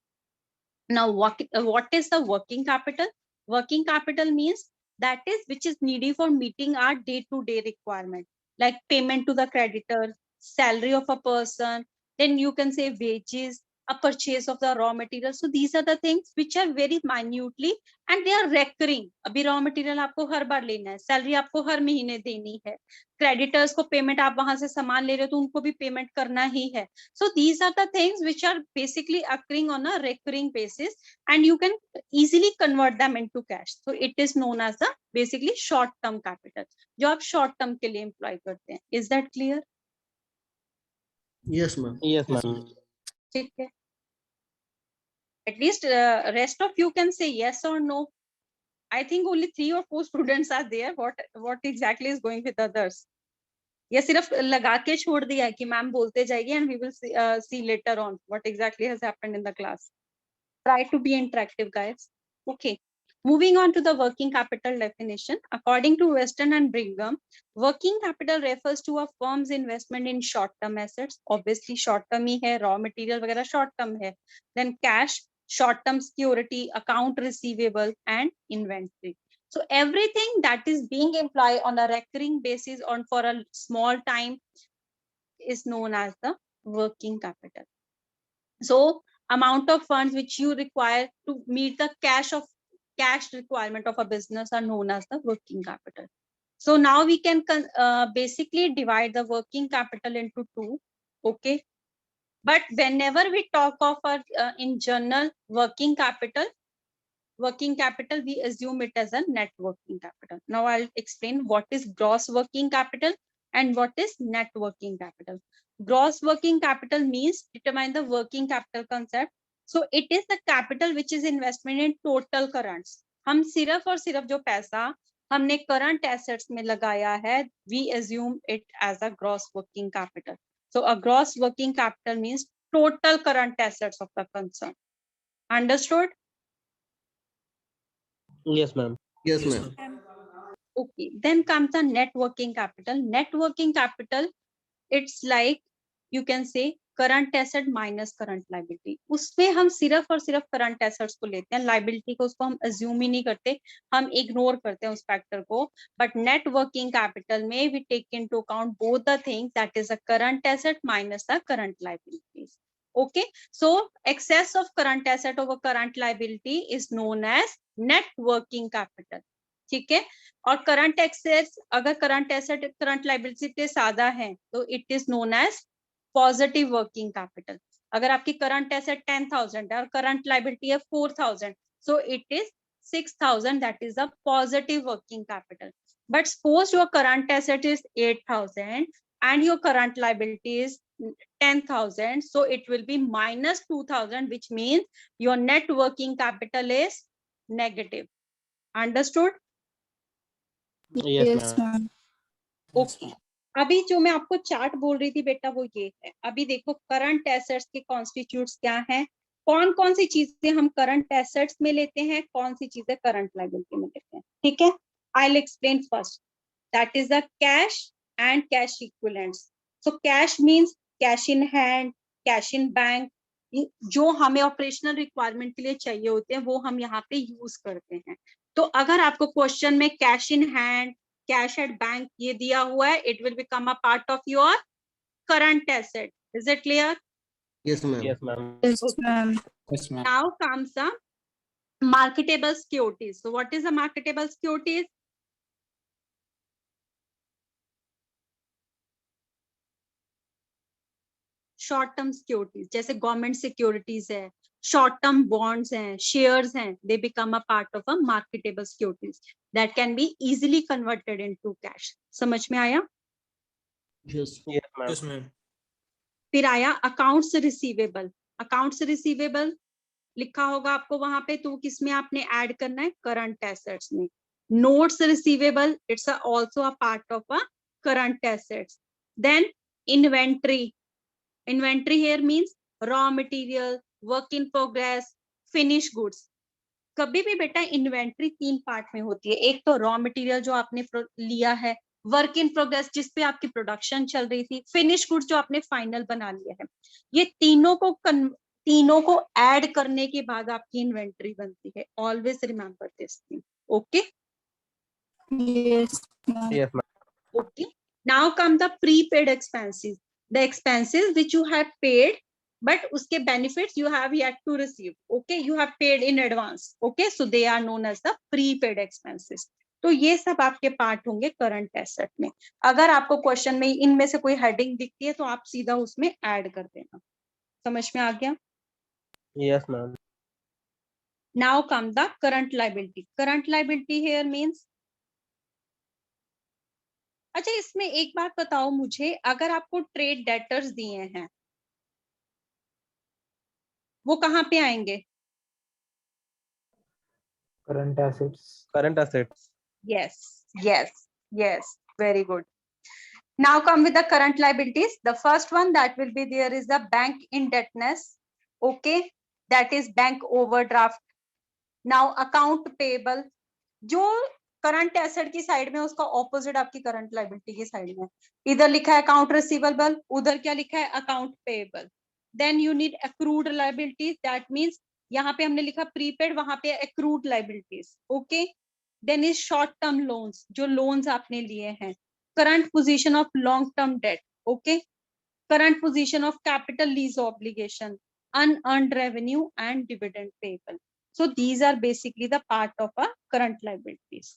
Now what is the working capital? Working capital means that is which is needy for meeting our day-to-day requirement, like payment to the creditor, salary of a person, then you can say wages, a purchase of the raw material. So these are the things which are very minutely and they are recurring. अभी raw material आपको हर बार लेना है, salary आपको हर महीने देनी है, creditors को payment आप वहां से सामान ले रहे हो तो उनको भी payment करना ही है. So these are the things which are basically occurring on a recurring basis, and you can easily convert them into cash. So it is known as the basically short term capital, जो आप short term के लिए employ करते हैं. Is that clear? Yes, ma'am. Yes, ma'am. ठीक है. At least rest of you can say yes or no. I think only 3 or 4 students are there. What exactly is going with others? या सिर्फ लगा के छोड़ दिया है कि मैम बोलते जाएगी and we will see later on what exactly has happened in the class. Try to be interactive, guys. Okay. Moving on to the working capital definition. According to Weston and Brigham, working capital refers to a firm's investment in short-term assets. Obviously, short-term ही है, raw material वगैरह short-term है. Then cash, short-term security, account receivable, and inventory. So everything that is being employed on a recurring basis on for a small time is known as the working capital. So amount of funds which you require to meet the cash requirement of a business are known as the working capital. So now we can basically divide the working capital into 2. Okay. But whenever we talk of in general working capital, we assume it as a net working capital. Now I'll explain what is gross working capital and what is net working capital. Gross working capital means determine the working capital concept. So it is the capital which is investment in total currents. हम सिर्फ और सिर्फ जो पैसा हमने current assets में लगाया है, we assume it as a gross working capital. So a gross working capital means total current assets of the concern. Understood? Yes, ma'am. Yes, ma'am. Okay, then comes the net working capital. Net working capital, it's like you can say current asset minus current liability. उसमें हम सिर्फ और सिर्फ current assets को लेते हैं, liability को उसको हम assume ही नहीं करते, हम ignore करते हैं उस factor को. But net working capital में we take into account both the things, that is a current asset minus the current liabilities. Okay, so excess of current asset over current liability is known as net working capital. ठीक है, और current excess अगर current asset current liability ज्यादा है तो it is known as positive working capital. अगर आपकी current asset 10,000 है और करंट लायबिलिटी है 4,000, so it is 6,000, that is a positive working capital. But suppose your current asset is 8,000 and your current liability is 10,000, so it will be minus 2,000, which means your net working capital is negative. Understood? Yes, ma'am. Okay. अभी जो मैं आपको chart बोल रही थी बेटा वो ये है. अभी देखो करंट एसेट्स के कॉन्स्टिट्यूट्स क्या हैं, कौन कौन सी चीजें हम करंट एसेट्स में लेते हैं, कौन सी चीजें करंट लायबिलिटी में लेते हैं. ठीक है, आई will explain first. That is the cash and cash equivalents. So cash means cash in hand, cash in bank, जो हमें ऑपरेशनल रिक्वायरमेंट के लिए चाहिए होते हैं वो हम यहाँ पे यूज करते हैं. तो अगर आपको क्वेश्चन में cash in hand, cash at bank ये दिया हुआ है, it will become a part of your current asset. Is it clear? Yes, ma'am. Yes, ma'am. Yes, ma'am. Yes, ma'am. Now comes the marketable securities. So what is the marketable securities? Short term securities, जैसे government securities है, short term bonds हैं, shares हैं, they become a part of a marketable securities that can be easily converted into cash. समझ में आया? Yes. Yes, ma'am. Yes, ma'am. फिर आया accounts receivable. Accounts receivable लिखा होगा आपको वहां पे, तो किस में आपने ऐड करना है? करंट एसेट्स में। Notes receivable, it's also a part of a current assets. Then inventory, inventory here means raw material, work in progress, finish goods. कभी भी बेटा इन्वेंट्री 3 पार्ट में होती है, एक तो रॉ मटेरियल जो आपने लिया है, वर्क इन प्रोग्रेस जिस पे आपकी प्रोडक्शन चल रही थी, फिनिश गुड्स जो आपने फाइनल बना लिया है। ये तीनों को ऐड करने के बाद आपकी इन्वेंट्री बनती है। Always remember this thing. Okay Yes, ma'am. Yes, ma'am. okay, now come the prepaid expenses, the expenses which you have paid but uske benefits you have yet to receive. Okay, you have paid in advance. Okay, so they are known as the prepaid expenses. तो ये सब आपके part होंगे current asset में। अगर आपको question में इनमें से कोई हेडिंग दिखती है तो आप सीधा उसमें ऐड कर देना। समझ में आ गया? Yes, ma'am. Now come the current liability. Current liability here means, अच्छा इसमें एक बात बताओ मुझे, अगर आपको ट्रेड डेटर्स दिए हैं वो कहाँ पे आएंगे? Current assets. Current assets. Yes, yes, yes, very good. Now come with the current liabilities. The first one that will be there is the bank indebtedness. Okay, that is bank overdraft. Now account payable, जो current asset की side में उसका opposite आपकी current liability की side में, इधर लिखा है अकाउंट रिसीवेबल, उधर क्या लिखा है? Account payable. Then you need accrued liabilities, that means यहाँ पे हमने लिखा प्रीपेड, वहां पे accrued liabilities. Okay, then is short term loans, जो लोन्स आपने लिए हैं। Current position of long term debt. Okay, current position of capital lease obligation, unearned revenue and dividend payable. So these are basically the part of our current liabilities.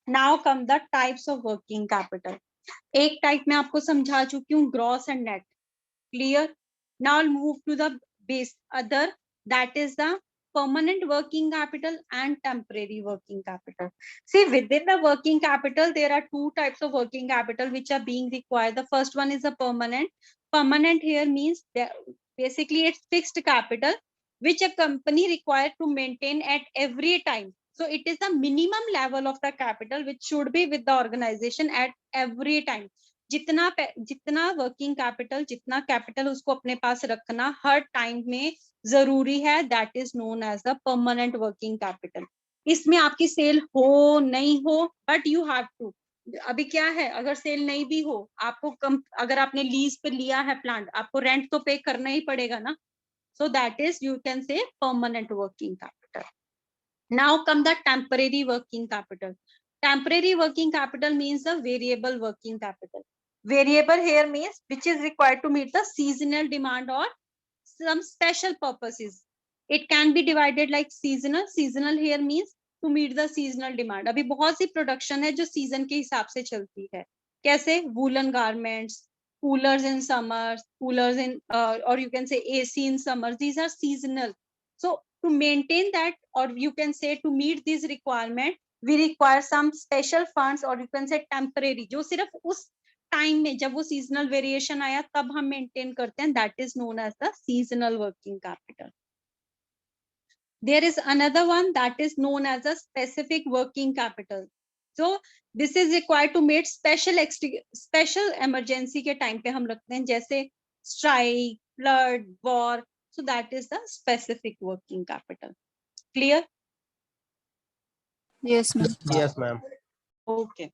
Now come the types of working capital. एक type में आपको समझा चुकी हूँ, gross and net. Clear? Now I'll move to the base other, that is the permanent working capital and temporary working capital. See, within the working capital there are two types of working capital which are being required. The first one is a permanent. Permanent here means that basically it's fixed capital which a company required to maintain at every time. So it is the minimum level of the capital which should be with the organization at every time. जितना working capital, जितना capital उसको अपने पास रखना हर time में जरूरी है, that is known as the permanent working capital. इसमें आपकी सेल हो नहीं हो, बट यू हैव टू। अभी क्या है, अगर सेल नहीं भी हो, आपको अगर आपने लीज पे लिया है प्लांट, आपको रेंट तो पे करना ही पड़ेगा ना। So that is, you can से, permanent working capital. Now come the temporary working capital. Temporary working capital means the variable working capital. Variable here means which is required to meet the seasonal demand or some special purposes. It can be divided like seasonal. Seasonal here means to meet the seasonal demand. अभी बहुत सी production है जो season के हिसाब से चलती है। कैसे? Woollen garments, coolers in summers, coolers in or you can say AC in summers. These are seasonal. So to maintain that, or you can say to meet this requirement, we require some special funds, or you can say temporary, जो सिर्फ उस time में जब वो seasonal variation आया तब हम maintain करते हैं, that is known as the seasonal working capital. There is another one that is known as a specific working capital. So this is required to meet special emergency के time पे हम रखते हैं, जैसे strike, flood, war. So that is the specific working capital. Clear? Yes, ma'am. Yes, ma'am. Okay.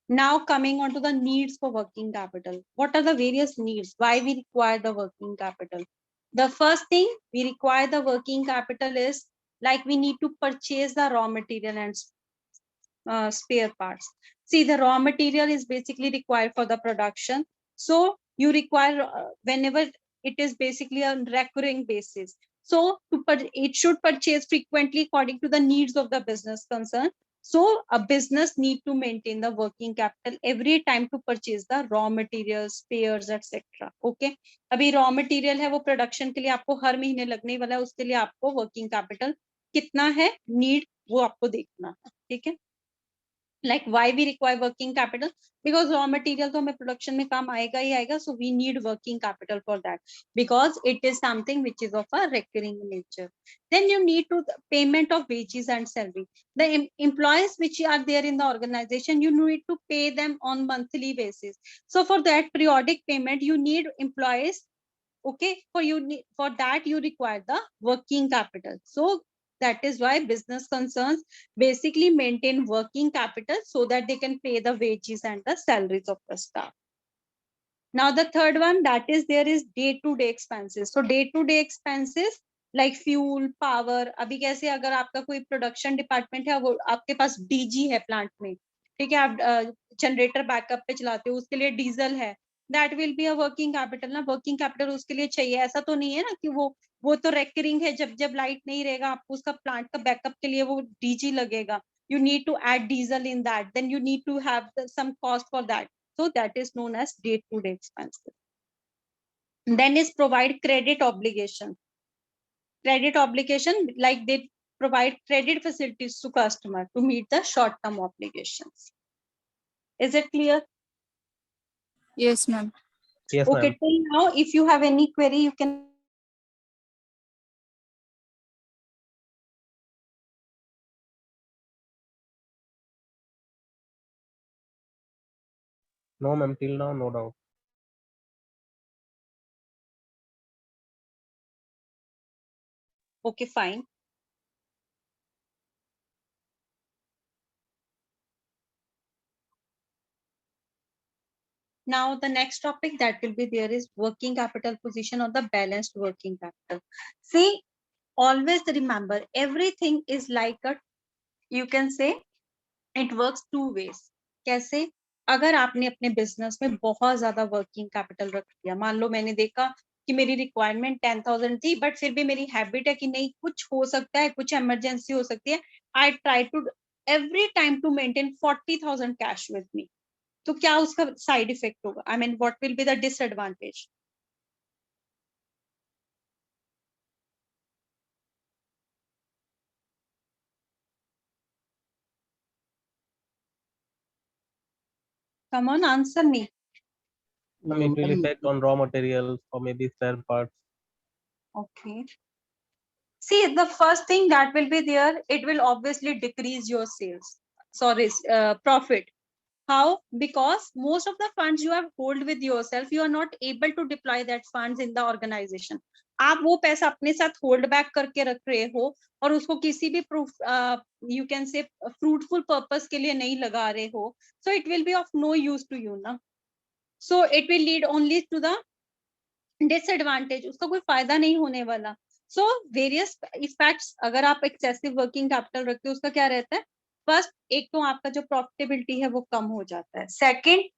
Now coming on to the needs for working capital. What are the various needs? Why we require the working capital? The first thing we require the working capital is like we need to purchase the raw material and spare parts. See, the raw material is basically required for the production. So you require whenever it is basically a recurring basis. So it should purchase frequently according to the needs of the business concern. So a business need to maintain the working capital every time to purchase the raw materials, spares, etc. Okay, अभी raw material है वो production के लिए आपको हर महीने लगने वाला है, उसके लिए आपको working capital कितना है need वो आपको देखना है, ठीक है. Like why we require working capital, because raw material तो हमें production में काम आएगा ही आएगा, so we need working capital for that, because it is something which is of a recurring nature. Then you need to the payment of wages and salary. The employees which are there in the organization, you need to pay them on monthly basis. So for that periodic payment, you need employees. Okay, for that you require the working capital. So that is why business concerns basically maintain working capital so that they can pay the wages and the salaries of the staff. Now the third one that is there is day-to-day expenses. So day-to-day expenses like fuel, power. अभी कैसे अगर आपका कोई production department है, वो आपके पास DG है plant में, ठीक है, आप जनरेटर बैकअप पे चलाते हो, उसके लिए डीजल है, that will be a working capital ना. वर्किंग कैपिटल उसके लिए चाहिए, ऐसा तो नहीं है ना कि वो तो रेकरिंग है, जब जब लाइट नहीं रहेगा आपको उसका प्लांट का बैकअप के लिए वो डीजी लगेगा. You need to add diesel in that, then you need to have some cost for that. So that is known as day-to-day expenses. Then is provide credit obligation. Credit obligation, like they provide credit facilities to customer to meet the short-term obligations. Is it clear? Yes, ma'am. Yes, Okay, ma'am. till now, if you have any query, you can. No, ma'am. Till now, no doubt. Okay, fine. Now the next topic that will be there is working capital position or the balanced working capital. See, always remember everything is like a, you can say it works two ways. कैसे? अगर आपने अपने business में बहुत ज्यादा working capital रख दिया, मान लो मैंने देखा कि मेरी रिक्वायरमेंट 10,000 थी, बट फिर भी मेरी हैबिट है कि नहीं कुछ हो सकता है, कुछ इमरजेंसी हो सकती है, I try to every time to maintain 40,000 cash with me. तो क्या उसका साइड इफेक्ट होगा? I mean what will be the disadvantage? Come on, answer me. Ma'am, it will affect on raw materials or maybe spare parts. Okay. See, the first thing that will be there, it will obviously decrease your sales. Sorry, profit. How? Because most of the funds you have hold with yourself, you are not able to deploy that funds in the organization. आप वो पैसा अपने साथ hold back करके रख रहे हो और उसको किसी भी proof you can say fruitful purpose के लिए नहीं लगा रहे हो, so it will be of no use to you ना. So it will lead only to the disadvantage, उसका कोई फायदा नहीं होने वाला. सो वेरियस इफेक्ट्स अगर आप एक्सेसिव वर्किंग कैपिटल रखते हो, उसका क्या रहता है? फर्स्ट, एक तो आपका जो प्रॉफिटेबिलिटी है वो कम हो जाता है. Second,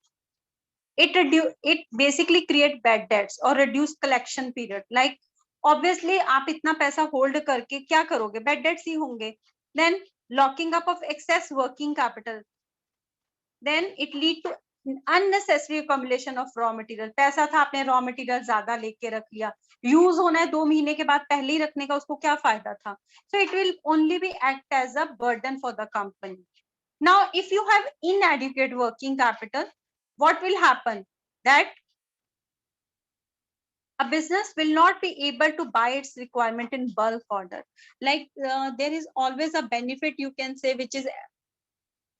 it basically create bad debts or reduce collection period. Like obviously आप इतना पैसा होल्ड करके क्या करोगे? बैड डेट्स ही होंगे. Then locking up of excess working capital. Then it lead to unnecessary accumulation of raw material. पैसा था, आपने रॉ मटेरियल ज्यादा लेके रख लिया, यूज होना है 2 महीने के बाद, पहले ही रखने का उसको क्या फायदा था? So it will only be act as a burden for the company. Now if you have inadequate working capital, what will happen? That a business will not be able to buy its requirement in bulk order. Like there is always a benefit you can say which is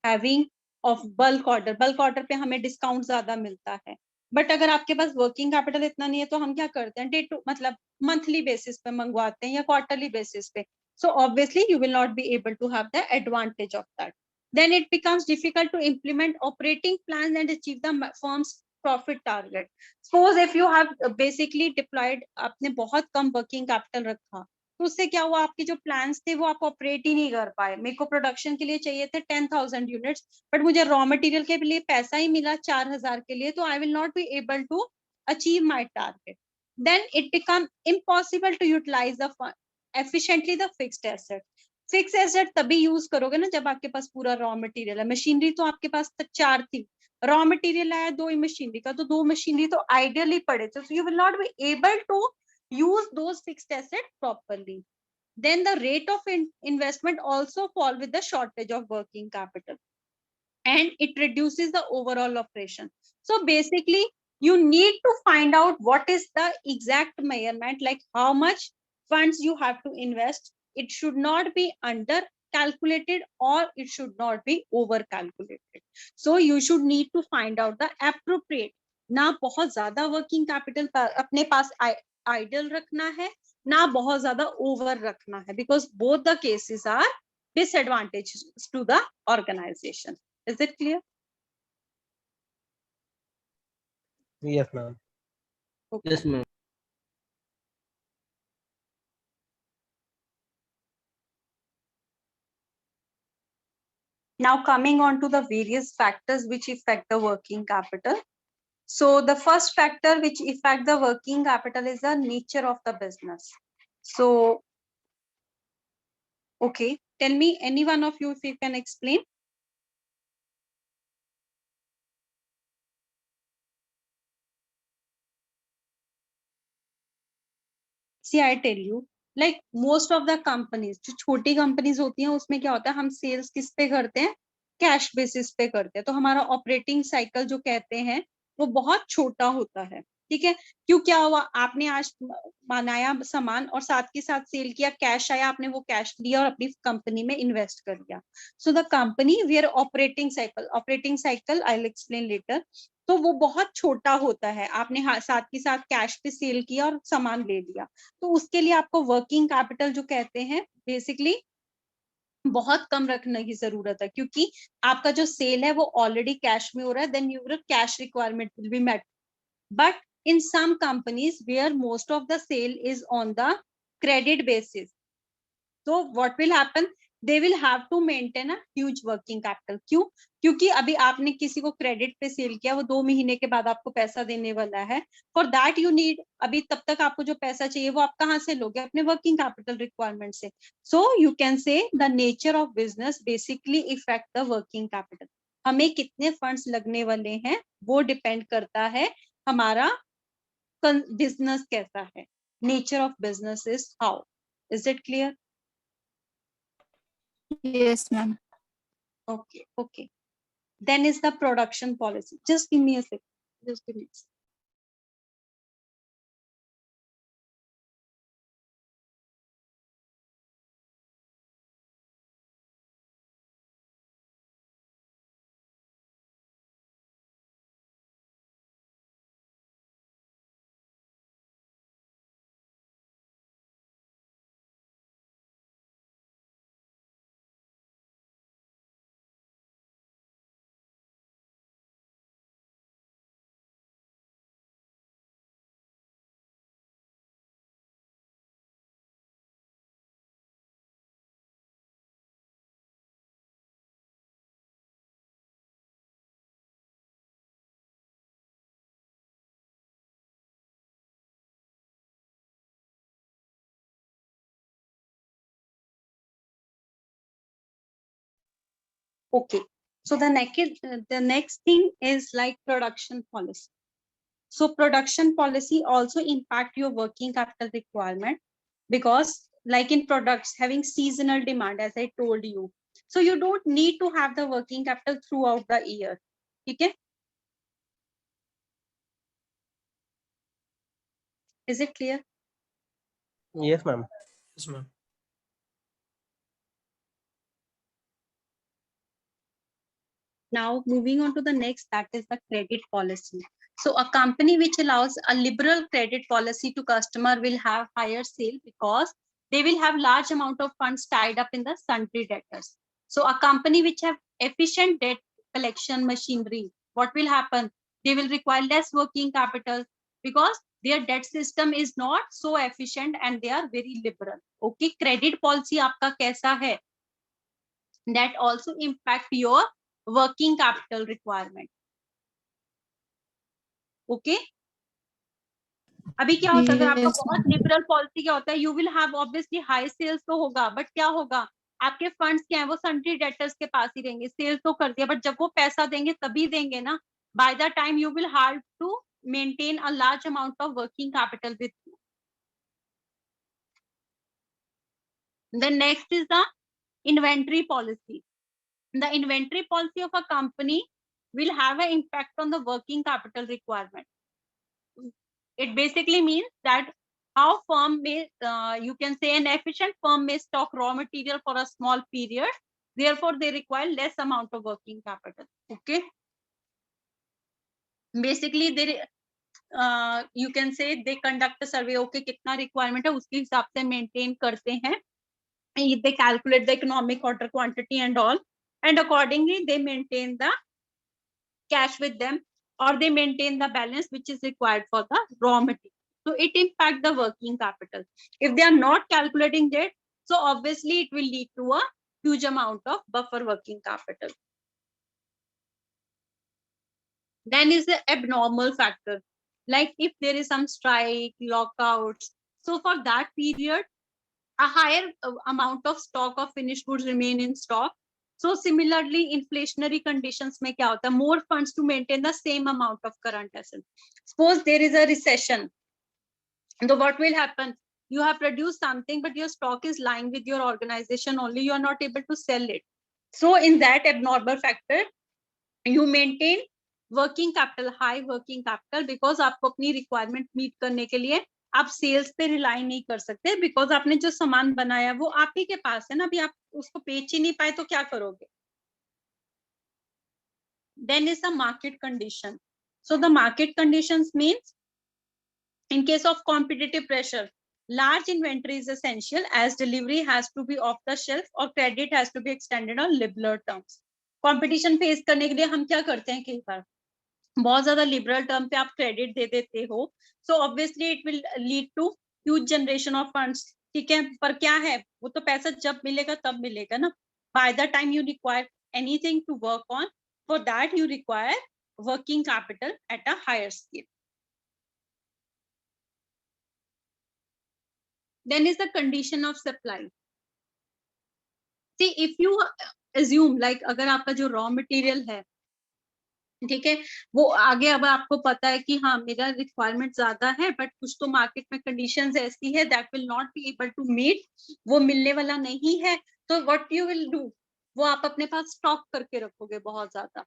having of bulk order. bulk order पे हमें discount ज्यादा मिलता है, but अगर आपके पास working capital इतना नहीं है तो हम क्या करते हैं? डे टू मतलब मंथली बेसिस पे मंगवाते हैं या क्वार्टरली बेसिस पे. So obviously you will not be able to have the advantage of that. Then it becomes difficult to implement operating plans and achieve the firm's profit target. Suppose if you have basically deployed, आपने बहुत कम working capital रखा, तो उससे क्या हुआ? आपके जो plans थे वो आप ऑपरेट ही नहीं कर पाए. मेरे को प्रोडक्शन के लिए चाहिए थे 10,000 यूनिट्स, बट मुझे रॉ मटेरियल के लिए पैसा ही मिला 4,000 के लिए, तो I will not be able to achieve my target. Then it become impossible to utilize the efficiently the fixed asset. Fix asset तभी यूज करोगे ना जब आपके पास पूरा रॉ मटेरियल है। मशीनरी तो आपके पास तक 4 थी, रॉ मटेरियल आया 2 ही मशीनरी का, तो 2 मशीनरी तो आइडियली पड़े थे, so you will not be able to use those fixed assets properly. Then the rate of investment also fall with the shortage of working capital, and it reduces the overall operation. So basically you need to find out what is the exact measurement, like how much funds you have to invest. It should not be under calculated or it should not be over calculated. So you should need to find out the appropriate, ना बहुत ज्यादा working capital अपने पास idol रखना है, ना बहुत ज्यादा over रखना है, because both the cases are disadvantages to the organization. Is it clear? Yes, ma'am. Okay. Yes, ma'am. Now coming on to the various factors which affect the working capital. So the first factor which affect the working capital is the nature of the business. So, okay, tell me any one of you if you can explain. See, I tell you, like most of the companies, जो छोटी companies होती हैं उसमें क्या होता है, हम sales किस पे करते हैं, कैश बेसिस पे करते हैं, तो हमारा ऑपरेटिंग साइकिल जो कहते हैं वो बहुत छोटा होता है, ठीक है। क्यों, क्या हुआ, आपने आज बनाया सामान और साथ के साथ सेल किया, कैश आया, आपने वो कैश लिया और अपनी कंपनी में इन्वेस्ट कर दिया। So the company where operating cycle I will explain later, तो वो बहुत छोटा होता है। आपने साथ के साथ कैश पे सेल किया और सामान ले लिया, तो उसके लिए आपको वर्किंग कैपिटल जो कहते हैं बेसिकली बहुत कम रखने की जरूरत है, क्योंकि आपका जो सेल है वो ऑलरेडी कैश में हो रहा है, then your cash requirement will be met. But in some companies where most of the sale is on the credit basis, so what will happen, they will have to maintain a huge working capital. क्यों, क्योंकि अभी आपने किसी को credit पे cell किया, वो 2 महीने के बाद आपको पैसा देने वाला है, फॉर दैट यू नीड, अभी तब तक आपको जो पैसा चाहिए वो आप कहाँ से लोगे, अपने वर्किंग कैपिटल रिक्वायरमेंट से। सो यू कैन से the nature of business basically effect the working capital. हमें कितने फंड्स लगने वाले हैं वो डिपेंड करता है हमारा बिजनेस कैसा है, nature of business is how. Is it clear? Yes, ma'am. Okay, okay. Then is the production policy. Just give me a second. Just give me a second. Okay. So the next thing is like production policy. So production policy also impact your working capital requirement, because like in products having seasonal demand, as I told you, so you don't need to have the working capital throughout the year. Okay. Is it clear? Yes, ma'am. Yes, ma'am. Now moving on to the next, that is the credit policy. So a company which allows a liberal credit policy to customer will have higher sale, because they will have large amount of funds tied up in the sundry debtors. So a company which have efficient debt collection machinery, what will happen? They will require less working capital, because their debt system is not so efficient and they are very liberal. Okay, credit policy आपका कैसा है? That also impact your working capital requirement. Okay. अभी क्या होता है, अगर आपका Yes, बहुत ma'am. लिबरल पॉलिसी क्या होता है, you will have obviously high sales तो होगा, बट क्या होगा, आपके फंड्स क्या है, वो सन्ड्री डेटर्स के पास ही रहेंगे, सेल तो कर दिया, बट जब वो पैसा देंगे तभी देंगे ना. By the time you will have to maintain a large amount of working capital with you. Then next is the inventory policy. The inventory policy of a company will have an impact on the working capital requirement. It basically means that how firm may, you can say an efficient firm may stock raw material for a small period. Therefore, they require less amount of working capital. Okay. Basically, they you can say they conduct a survey. Okay, कितना requirement है उसके हिसाब से maintain करते हैं. They calculate the economic order quantity and all, and accordingly they maintain the cash with them, or they maintain the balance which is required for the raw material. So it impacts the working capital. If they are not calculating that, so obviously it will lead to a huge amount of buffer working capital. Then is the abnormal factor, like if there is some strike, lockouts, so for that period a higher amount of stock of finished goods remain in stock. So similarly, inflationary conditions में क्या होता है, more funds to maintain the same amount of current assets. Suppose there is a recession, so what will happen? You have produced something, but your stock is lying with your organization only. You are not able to sell it. So in that abnormal factor, you maintain working capital, high working capital, because आपको अपनी requirement meet करने के लिए आप sales पे rely नहीं कर सकते, बिकॉज आपने जो सामान बनाया वो आप ही के पास है ना, अभी आप उसको बेच ही नहीं पाए तो क्या करोगे. Then is the market condition. So the market conditions means in case of competitive pressure, large inventory is essential as delivery has to be off the shelf or credit has to be extended on liberal terms. Competition face करने के लिए हम क्या करते हैं, कई बार बहुत ज्यादा लिबरल टर्म पे आप क्रेडिट दे देते हो, so obviously it will lead to huge generation of funds. ठीक है, पर क्या है, वो तो पैसा जब मिलेगा तब मिलेगा ना. By the time you require anything to work on, for that you require working capital at a higher scale. Then is the condition of supply. See, if you assume like अगर आपका जो रॉ मटेरियल है, ठीक है, वो आगे अब आपको पता है कि हाँ मेरा रिक्वायरमेंट ज्यादा है, बट कुछ तो मार्केट में कंडीशंस ऐसी है that will not be able to meet, वो मिलने वाला नहीं है, तो व्हाट यू विल डू, वो आप अपने पास स्टॉक करके रखोगे बहुत ज्यादा.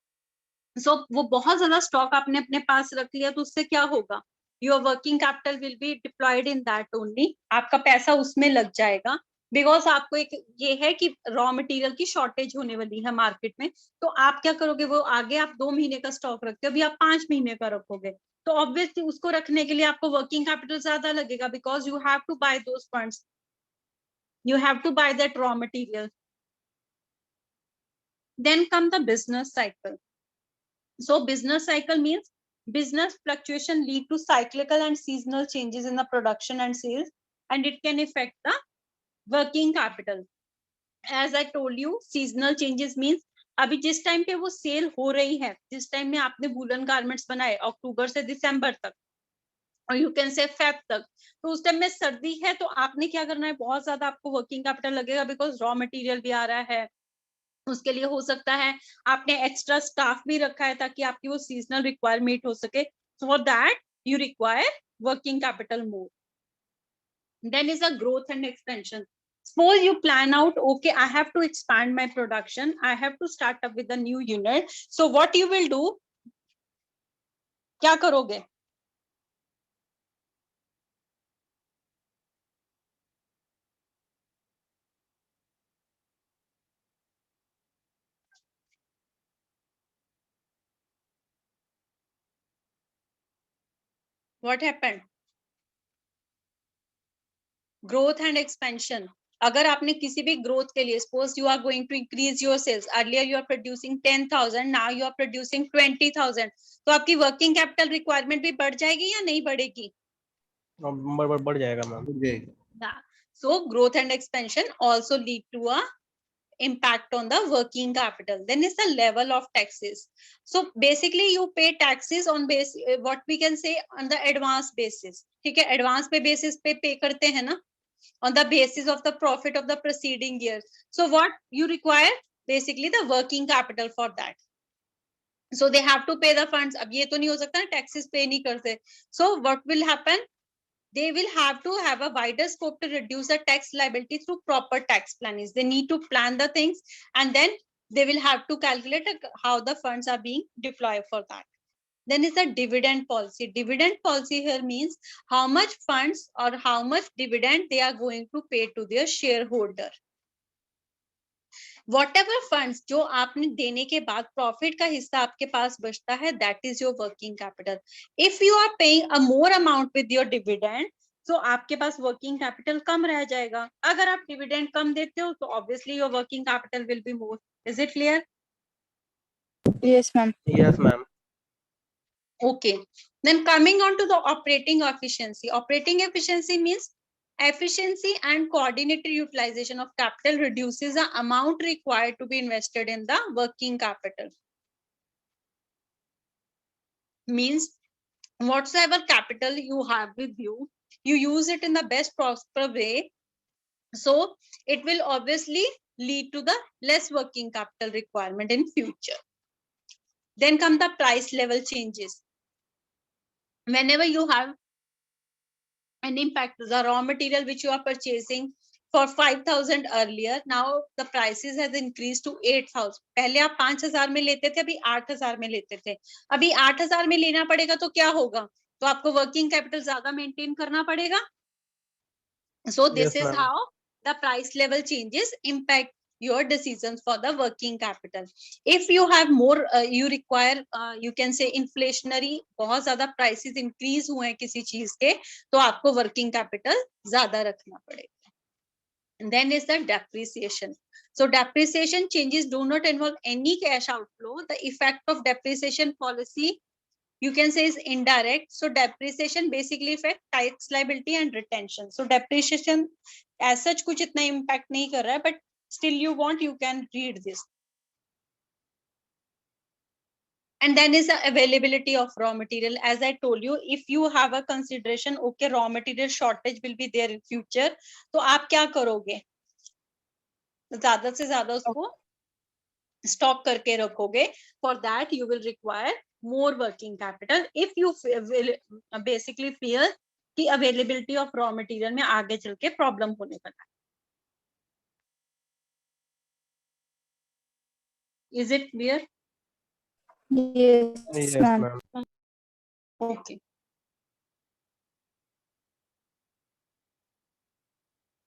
सो वो बहुत ज्यादा स्टॉक आपने अपने पास रख लिया तो उससे क्या होगा, your working capital will be diploid in that only, आपका पैसा उसमें लग जाएगा, बिकॉज आपको एक ये है कि रॉ मटेरियल की शॉर्टेज होने वाली है मार्केट में. तो आप क्या करोगे, वो आगे आप 2 महीने का स्टॉक रखते हो, अभी आप 5 महीने का रखोगे, तो ऑब्वियसली उसको रखने के लिए आपको वर्किंग कैपिटल ज्यादा लगेगा, because you have to buy those funds, you have to buy that raw material. Then come the business cycle. So business cycle means business fluctuation lead to cyclical and seasonal changes in the production and sales, and it can affect the working capital. As I told you, seasonal changes means अभी जिस time पे वो cell हो रही है, जिस time में आपने वूलन गारमेंट्स बनाए अक्टूबर से दिसंबर तक, और यू कैन से फेब तक, तो उस टाइम में सर्दी है, तो आपने क्या करना है, बहुत ज्यादा आपको वर्किंग कैपिटल लगेगा, बिकॉज रॉ मटेरियल भी आ रहा है. उसके लिए हो सकता है आपने एक्स्ट्रा स्टाफ भी रखा है ताकि आपकी वो सीजनल रिक्वायरमेंट हो सके, for that you require working capital more. Then is a growth and expansion. Suppose you plan out, okay, I have to expand my production, I have to start up with a new unit, so what you will do, क्या करोगे, what happened, growth and expansion. अगर आपने किसी भी growth के लिए, suppose you are going to increase your sales, earlier you are producing 10,000, now you are producing 20,000, तो आपकी वर्किंग कैपिटल रिक्वायरमेंट भी बढ़ जाएगी या नहीं बढ़ेगी, बढ़ जाएगा मैम. बढ़ जाएगा. So growth and expansion also lead to a impact on the working capital. Then is the level of taxes. So basically you pay taxes on base, what we can say on the advance basis. ठीक है, advance पे basis पे pay करते हैं ना, on the basis of the profit of the preceding year. So what you require? Basically the working capital for that. So they have to pay the funds. अब ये तो नहीं हो सकता ना, taxes pay नहीं करते. So what will happen? They will have to have a wider scope to reduce the tax liability through proper tax planning. They need to plan the things, and then they will have to calculate how the funds are being deployed for that. Then is the dividend policy. Dividend policy here means how much funds or how much dividend they are going to pay to their shareholder. Whatever funds जो आपने देने के बाद profit का हिस्सा आपके पास बचता है, that is your working capital. If you are paying a more amount with your dividend, so आपके पास working capital कम रह जाएगा. अगर आप dividend कम देते हो, तो obviously your working capital will be more. Is it clear? Yes, ma'am. Yes, ma'am. Okay. Then coming on to the operating efficiency. Operating efficiency means efficiency and coordinated utilization of capital reduces the amount required to be invested in the working capital. Means whatsoever capital you have with you, you use it in the best possible way. So it will obviously lead to the less working capital requirement in future. Then come the price level changes. Whenever you have an impact, the raw material which you are purchasing for 5,000 earlier, now the prices has increased to 8,000. पहले आप 5,000 में लेते थे, अभी 8,000 में लेते थे. अभी 8,000 में लेना पड़ेगा तो क्या होगा? तो आपको वर्किंग कैपिटल ज्यादा मेंटेन करना पड़ेगा. So this Yes, is ma'am. how the price level changes impact your decisions for the working capital. If you have more, you require, you can say inflationary, बहुत ज़्यादा prices increase हुए हैं किसी चीज के, तो आपको working capital ज़्यादा रखना पड़ेगा. And then is the depreciation. So depreciation changes do not involve any cash outflow. The effect of depreciation policy, you can say, is indirect. So depreciation basically affect tax liability and retention. So depreciation as such कुछ इतना impact नहीं कर रहा है, but still you want, you can read this. And then is the availability of raw material. As I told you, if you have a consideration, okay, raw material shortage will be there in future, तो आप क्या करोगे? ज़्यादा से ज़्यादा उसको stock करके रखोगे. For that you will require more working capital if you basically fear कि availability of raw material में आगे चल के problem होने वाला है. Is it clear? Yes, Yes, ma'am. ma'am. Okay.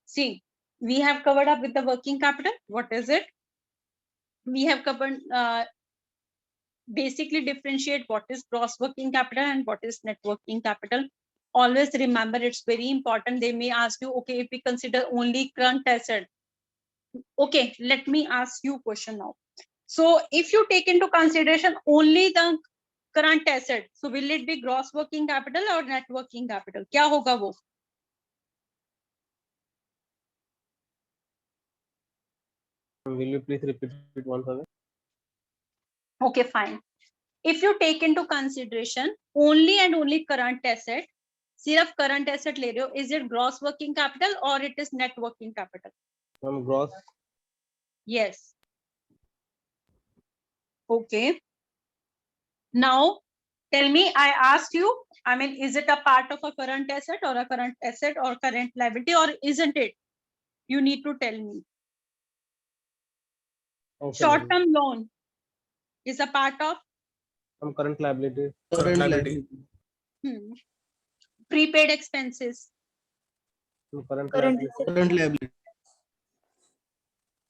See, we have covered up with the working capital. What is it? We have covered basically differentiate what is gross working capital and what is net working capital. Always remember, it's very important. They may ask you, okay, if we consider only current asset. Okay, let me ask you a question now. So if you take into consideration only the current asset, so will it be gross working capital or net working capital? क्या होगा वो? Will you please repeat it once again? Okay, fine. If you take into consideration only and only current asset, सिर्फ current asset ले रहे हो, is it gross working capital or it is net working capital? Gross. Yes. Okay. Now, tell me, I asked you, I mean, is it a part of a current asset or current liability, or isn't it? You need to tell me. Okay, Short-term loan is a part of current liability. Current liability. prepaid expenses. Current Current liability. Current liability.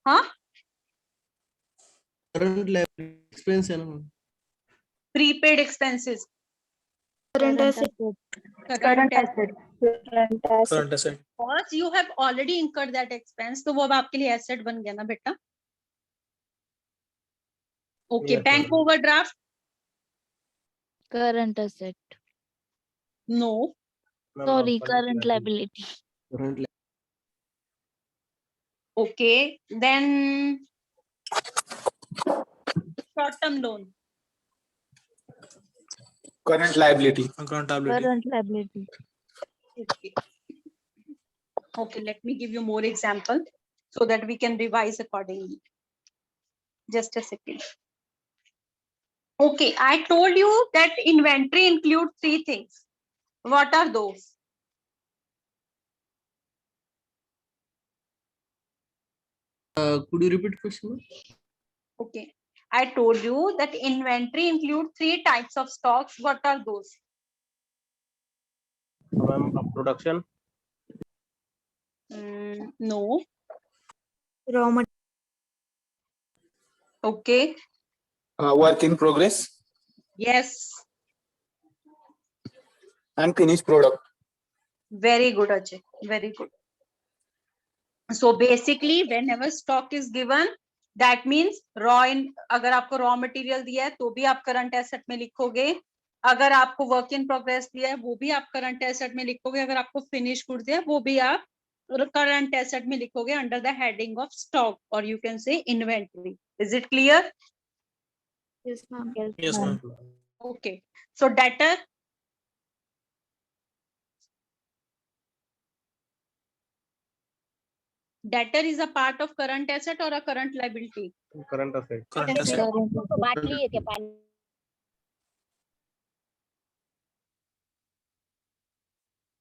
Huh? Current liability expense है ना. Prepaid expenses. Current asset. Current asset. Current asset. current asset, Because you have already incurred that expense, तो वो अब आपके लिए asset बन गया ना बेटा. Okay, Yes, bank ma'am. overdraft. Current asset. No. Sorry, current liability. Current Okay, then short-term loan. current liability, current liability, Current liability. Okay. Okay, let me give you more example so that we can revise accordingly. Just a second. Okay, I told you that inventory includes 3 things. What are those? Could you repeat question, ma'am? Okay, I told you that inventory includes 3 types of stocks. What are those? Ma'am, production. No. Raw material. Okay. Work in progress Yes. and finished product. Very good, Ajay. Very good. So basically, whenever stock is given, that means raw in. अगर आपको raw material दिया है, तो भी आप current asset में लिखोगे. अगर आपको work in progress दिया है, वो भी आप current asset में लिखोगे. अगर आपको finished goods दिया है, वो भी आप current asset में लिखोगे under the heading of stock, or you can say inventory. Is it clear? Yes, ma'am. Yes, ma'am. Okay. So debtor. Debtor is a part of current asset or a current liability? Current asset. Current asset.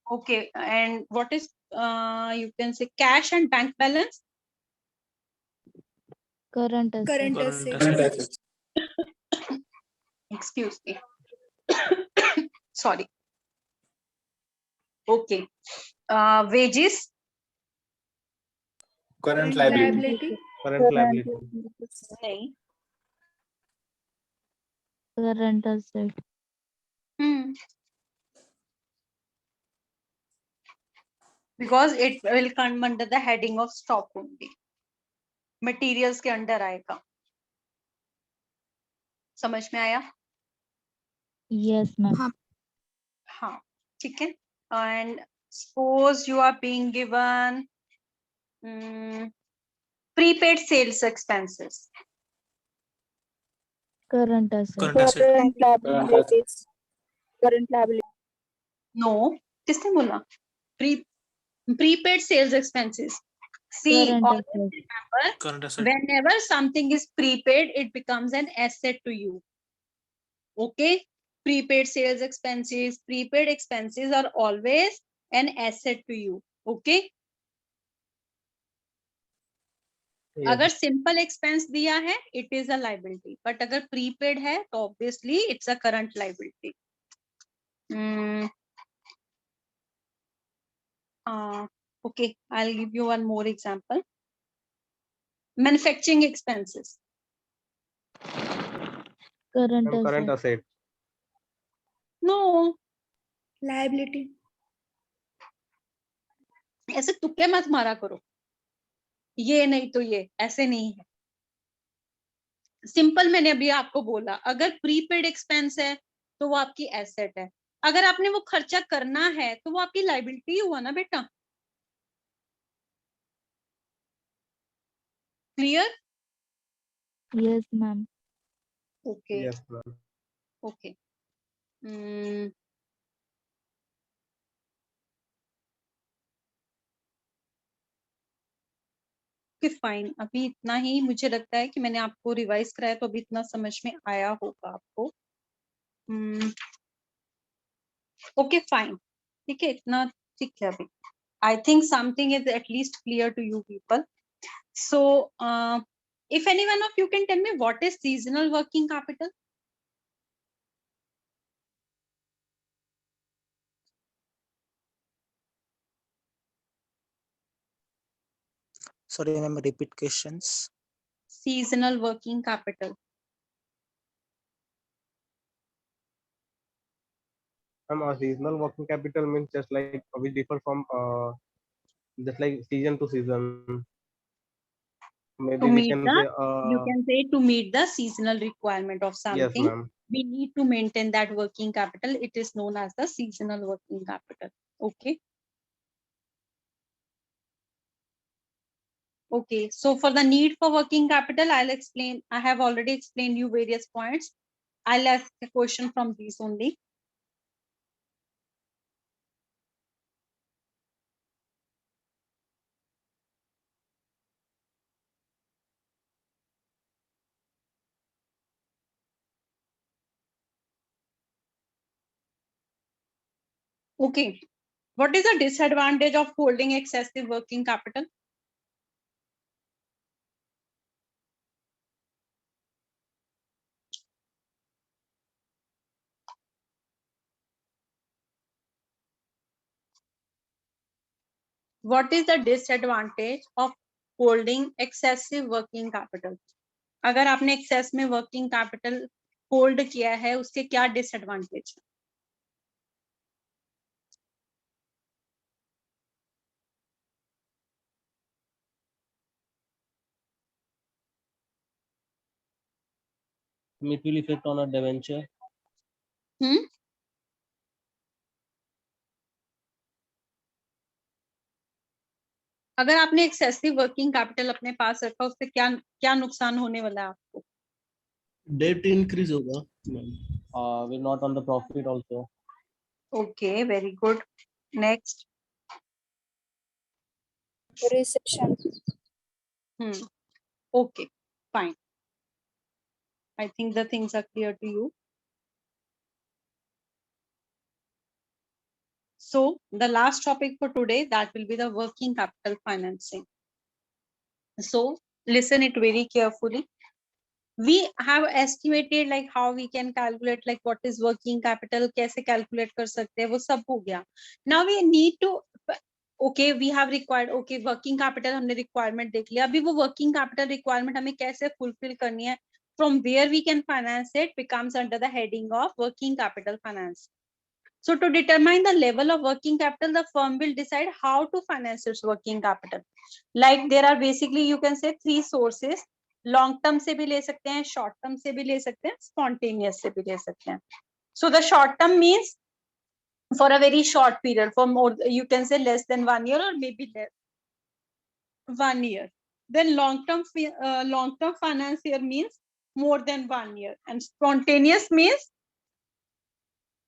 Okay, and what is you can say cash and bank balance? Current asset. Current Current asset. asset. Excuse me. Sorry. Okay. Wages. Current liability. Liability. Current liability. नहीं. Current asset. Because it will come under the heading of stock only. Materials के under आएगा. समझ में आया? Yes, ma'am. हाँ, ठीक है. And suppose you are being given prepaid sales expenses. Current asset. Current asset. Current liabilities. Current liability. No, किसने बोला? Prepaid sales expenses. See, Current always asset. remember, Current asset. whenever something is prepaid, it becomes an asset to you. Okay? Prepaid sales expenses, prepaid expenses are always an asset to you. Okay? Yes. अगर simple expense दिया है, it is a liability. But अगर prepaid है, तो obviously it's a current liability. Okay, I'll give you one more example. Manufacturing expenses. Current Ma'am, current asset. asset. No, Liability. ऐसे तुक्के मत मारा करो. ये नहीं तो ये, ऐसे नहीं है. सिंपल मैंने अभी आपको बोला, अगर प्रीपेड एक्सपेंस है तो वो आपकी एसेट है. अगर आपने वो खर्चा करना है तो वो आपकी लाइबिलिटी हुआ ना बेटा. Clear? Yes, ma'am. Okay. Yes, ma'am. Okay. Fine. अभी इतना ही मुझे लगता है कि मैंने आपको रिवाइज कराया तो अभी इतना समझ में आया होगा आपको. Okay fine. ठीक है, इतना ठीक है अभी. I think something is at least clear to you people. So if any one of you can tell me what is seasonal working capital? Sorry, ma'am, repeat questions. Seasonal working capital. Seasonal working capital means just like we differ from just like season to season. Maybe To we meet can the, say you can say to meet the seasonal requirement of yes, something, ma'am. we need to maintain that working capital. It is known as the seasonal working capital. Okay. Okay, so for the need for working capital, I'll explain. I have already explained you various points. I'll ask a question from these only. Okay. What is the disadvantage of holding excessive working capital? What is the disadvantage of holding excessive working capital? अगर आपने excess में working capital hold किया है, उसके क्या disadvantage है? It will affect on a debenture. अगर आपने एक्सेसिव वर्किंग कैपिटल अपने पास रखा, उससे क्या क्या नुकसान होने वाला है आपको? Debt increase होगा, will not on the profit also. Okay, very good. Next. Recession. Okay, fine. I think the things are clear to you. So the last topic for today, that will be the working capital financing. So listen it very carefully. We have estimated like how we can calculate like what is working capital, कैसे calculate कर सकते हैं, वो सब हो गया. Now we need to, okay, we have required, okay, working capital हमने requirement देख लिया. अभी वो working capital requirement हमें कैसे fulfill करनी है, from where we can finance it becomes under the heading of working capital finance. So to determine the level of working capital, the firm will decide how to finance its working capital. Like there are basically, you can say, three sources. Long term से भी ले सकते हैं, short term से भी ले सकते हैं, spontaneous से भी ले सकते हैं. So the short term means for a very short period, for more, you can say less than 1 year or maybe less 1 year. Then long term finance here means more than 1 year, and spontaneous means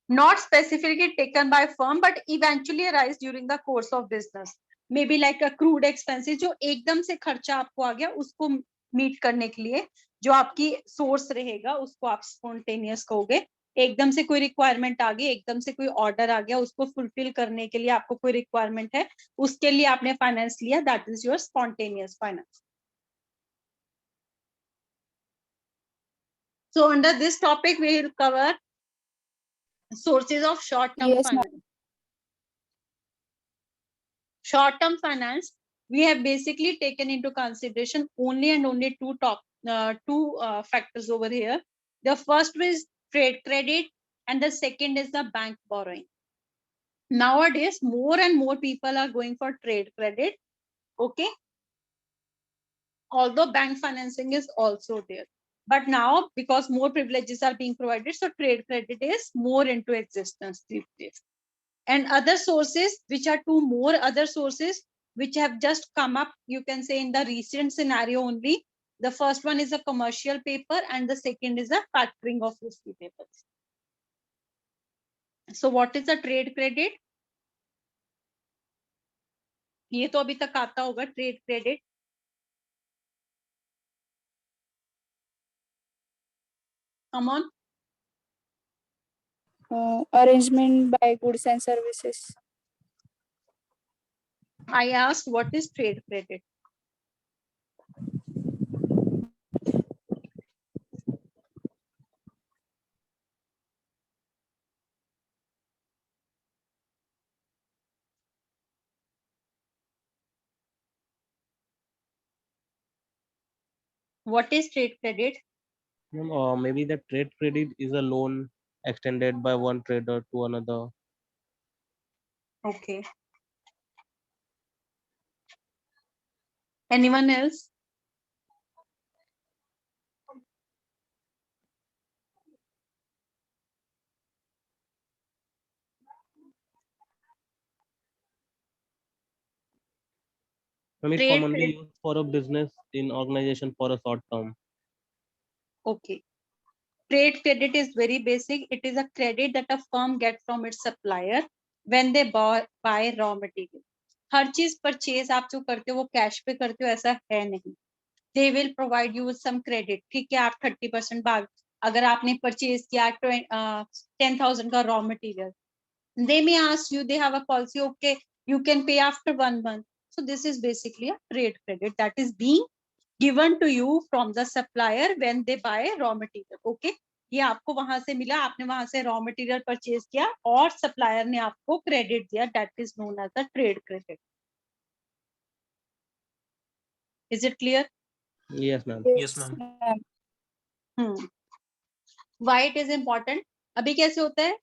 not specifically taken by firm but eventually arise during the course of business. Maybe like accrued expenses, जो एकदम से खर्चा आपको आ गया, उसको meet करने के लिए जो आपकी सोर्स रहेगा, उसको आप स्पॉन्टेनियस कहोगे. एकदम से कोई रिक्वायरमेंट आ गई, एकदम से कोई ऑर्डर आ गया, उसको फुलफिल करने के लिए आपको कोई रिक्वायरमेंट है, उसके लिए आपने फाइनेंस लिया, that is your spontaneous finance. So under this topic we will cover sources of short-term Yes, ma'am. finance. Short-term finance, we have basically taken into consideration only and only two factors over here. The first is trade credit, and the second is the bank borrowing. Nowadays, more and more people are going for trade credit. Okay, although bank financing is also there, but now because more privileges are being provided, so trade credit is more into existence these days. And other sources, which are two more other sources which have just come up, you can say in the recent scenario only. The first one is a commercial paper and the second is a factoring of risky papers. So what is a trade credit? ये तो अभी तक आता होगा, trade credit. Come on. Arrangement by goods and services. I asked what is trade credit? What is trade credit? Maybe the trade credit is a loan extended by one trader to another. Okay. Anyone else? It's Trade commonly credit. used for a business in organization for a short term. Okay. Trade credit is very basic. It is a credit that a firm gets from its supplier when they buy raw material. हर चीज purchase आप जो करते हो वो cash पे करते हो, ऐसा है नहीं. They will provide you with some credit. ठीक है, आप 30% बाद अगर आपने परचेज किया 10,000 का raw material, They may ask you, they have a policy, okay, you can pay after 1 month. So this is basically a trade credit that is being given to you from the supplier when they buy raw material. Okay, ये आपको वहां से मिला, आपने वहां से raw material purchase किया और सप्लायर ने आपको क्रेडिट दिया, that is known as a trade credit. Is it clear? Yes, ma'am. Yes, ma'am. Why it is important? अभी कैसे होता है?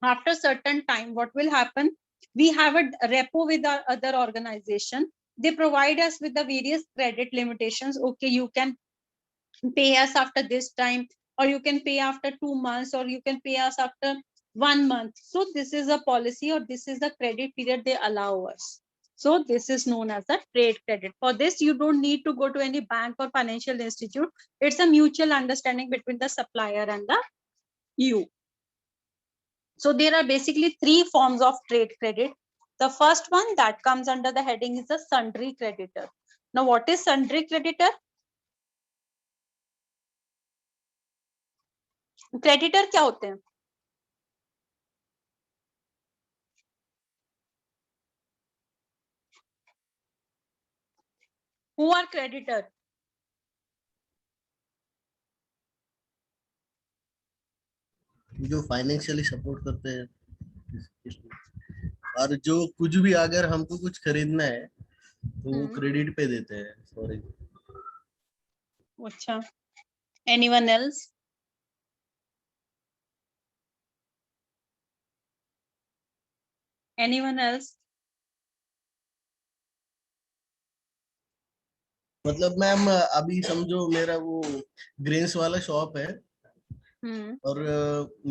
After certain time, what will happen? We have a repo with our other organization. They provide us with the various credit limitations. Okay, you can pay us after this time, or you can pay after 2 months, or you can pay us after 1 month. So this is a policy, or this is the credit period they allow us. So this is known as a trade credit. For this, you don't need to go to any bank or financial institute. It's a mutual understanding between the supplier and the you. So there are basically 3 forms of trade credit. The first one that comes under the heading is a sundry creditor. Now, what is sundry creditor? Creditor क्या होते हैं? Who are creditor? जो financially support करते हैं, और जो कुछ भी अगर हमको कुछ खरीदना है तो वो क्रेडिट पे देते हैं. सॉरी. अच्छा. Anyone else? Anyone else? मतलब मैम अभी समझो मेरा वो ग्रेन्स वाला शॉप है और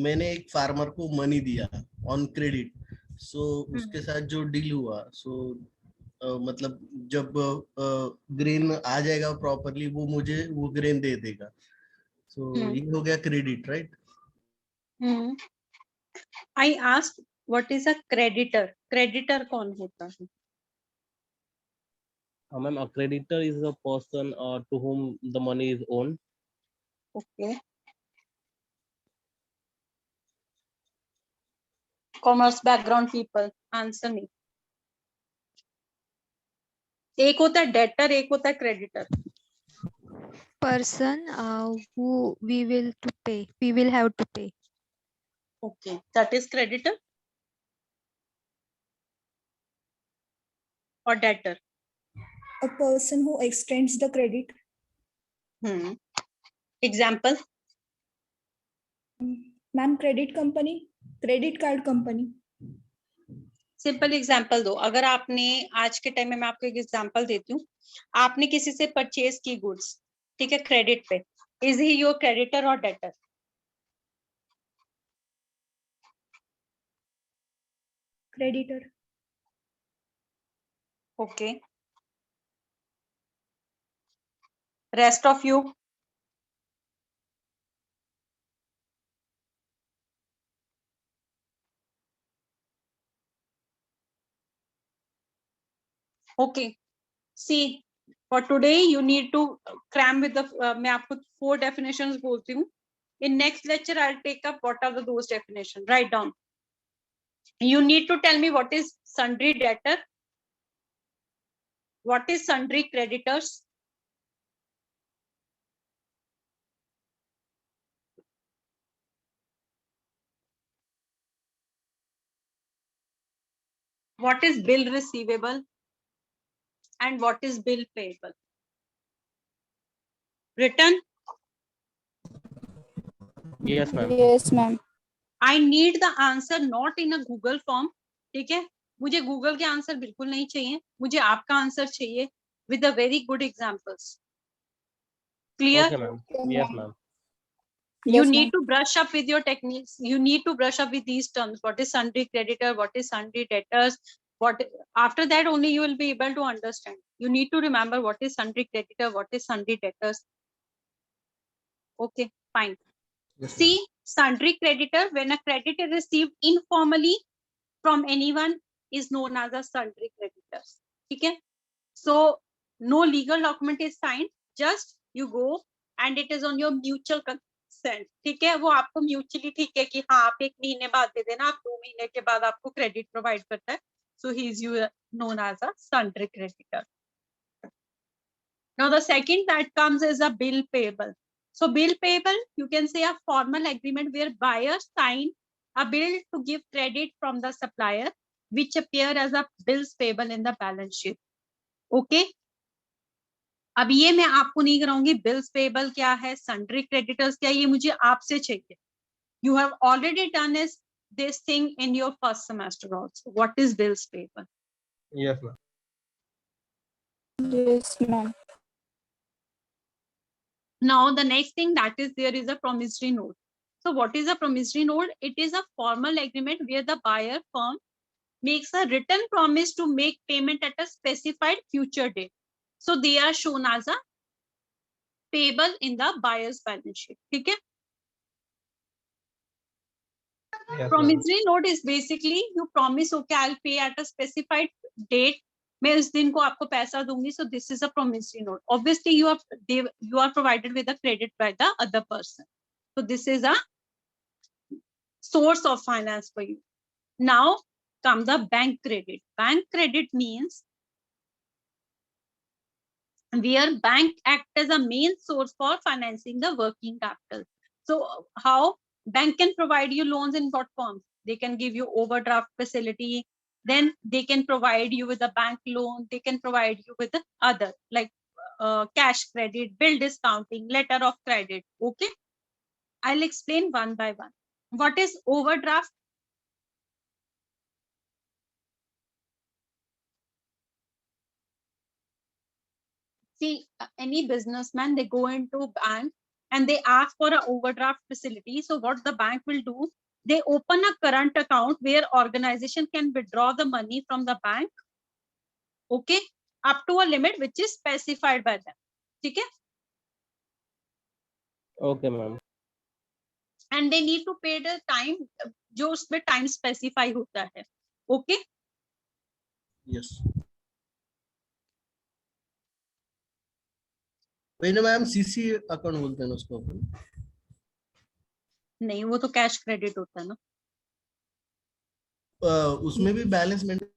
मैंने एक फार्मर को मनी दिया ऑन क्रेडिट. सो उसके साथ जो डील हुआ, सो मतलब जब ग्रेन आ जाएगा प्रॉपरली वो मुझे वो ग्रेन दे देगा. सो ये हो गया credit, right? I asked what is a creditor? Creditor कौन होता है? Ma'am, a creditor is a person to whom the money is owed. Okay. Commerce background people, answer me. एक होता है debtor, एक होता है creditor. Person who we will have to pay. Okay, that is creditor or debtor. A person who extends the credit. Example. Ma'am, credit company, credit card company. Simple example दो. अगर आपने आज के टाइम में, मैं आपको एक एग्जाम्पल देती हूँ, आपने किसी से परचेज की गुड्स, ठीक है, क्रेडिट पे, इज ही योर क्रेडिटर और debtor? Creditor. Okay. Rest of you? Okay. See, for today you need to cram with the मैं आपको 4 definitions बोलती हूँ. In next lecture I'll take up what are those definitions. Write down. You need to tell me what is sundry debtor, what is sundry creditors, what is bill receivable, and what is bill payable. Written? Yes, ma'am. Yes, ma'am. I need the answer not in a Google form. ठीक है, मुझे Google के answer बिल्कुल नहीं चाहिए, मुझे आपका answer चाहिए with a very good examples. Clear? Okay, ma'am. Yes, ma'am. You Yes, need ma'am. to brush up with your techniques. You need to brush up with these terms. What is sundry creditor? What is sundry debtors? What, after that only you will be able to understand. You need to remember what is sundry creditor, what is sundry debtors. Okay, fine. Yes, See, sundry creditor, when a credit is received informally from anyone, is known as a sundry creditor. Okay? So no legal document is signed, just you go and it is on your mutual send, ठीक है, वो आपको mutually ठीक है कि हाँ आप 1 महीने बाद दे देना, आप 2 महीने के बाद आपको क्रेडिट प्रोवाइड करता है, so he is you known as a sundry creditor. Now the second that comes is a bill payable. So bill payable, you can say a formal agreement where buyers sign a bill to give credit from the supplier, which appear as a bills payable in the balance sheet. Okay. अब ये मैं आपको नहीं कराऊंगी bills payable क्या है, sundry creditors क्या है, ये मुझे आपसे चाहिए. You have already done this thing in your first semester also. What is bills payable? Yes, ma'am. Yes, ma'am. Now the next thing that is there is a promissory note. So what is a promissory note? It is a formal agreement where the buyer firm makes a written promise to make payment at a specified future date. So they are shown as a payable in the buyer's balance sheet. ठीक है? Yes, Promissory note is basically you promise, okay, I'll pay at a specified date. मैं इस दिन को आपको पैसा दूंगी. So this is a promissory note. Obviously you are provided with a credit by the other person. So this is a source of finance for you. Now come the bank credit. Bank credit means where bank act as a main source for financing the working capital. So how bank can provide you loans in what forms? They can give you overdraft facility, then they can provide you with a bank loan, they can provide you with the other like cash credit, bill discounting, letter of credit. Okay, I'll explain one by one. What is overdraft? See, any businessman, they go into bank and they ask for an overdraft facility. So what the bank will do, they open a current account where organization can withdraw the money from the bank, okay, up to a limit which is specified by them. Okay? Okay, ma'am. And they need to pay the time, जो उसमें time specify होता है. Okay? Yes. वही ना ma'am, CC account बोलते हैं ना उसको अपन. नहीं, वो तो कैश क्रेडिट होता है ना. उसमें भी बैलेंस मेंटेन.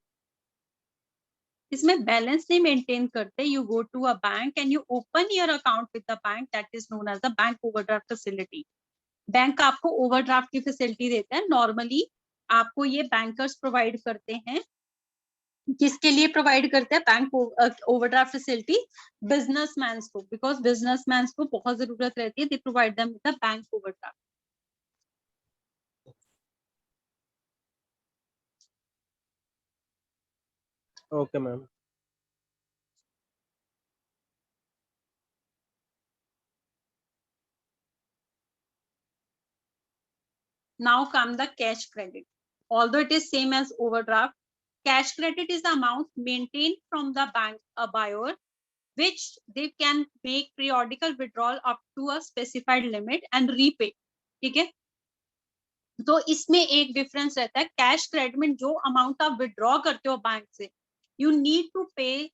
इसमें बैलेंस नहीं मेंटेन करते. You go to a bank and you open your account with the bank, that is known as the bank overdraft facility. Bank आपको ओवरड्राफ्ट की फैसिलिटी देता है. नॉर्मली आपको ये बैंकर्स प्रोवाइड करते हैं. किसके लिए प्रोवाइड करते हैं बैंक ओवरड्राफ्ट फैसिलिटी? बिजनेसमैन को, बिकॉज बिजनेसमैन को बहुत जरूरत रहती है. They provide them with the bank overdraft. Okay, ma'am. Now come the cash credit. Although it is same as overdraft, cash credit is the amount maintained from the bank a buyer, which they can make periodical withdrawal up to a specified limit and repay. ठीक है? तो इसमें एक difference रहता है. Cash credit में जो amount आप विड्रॉ करते हो बैंक से, you need to pay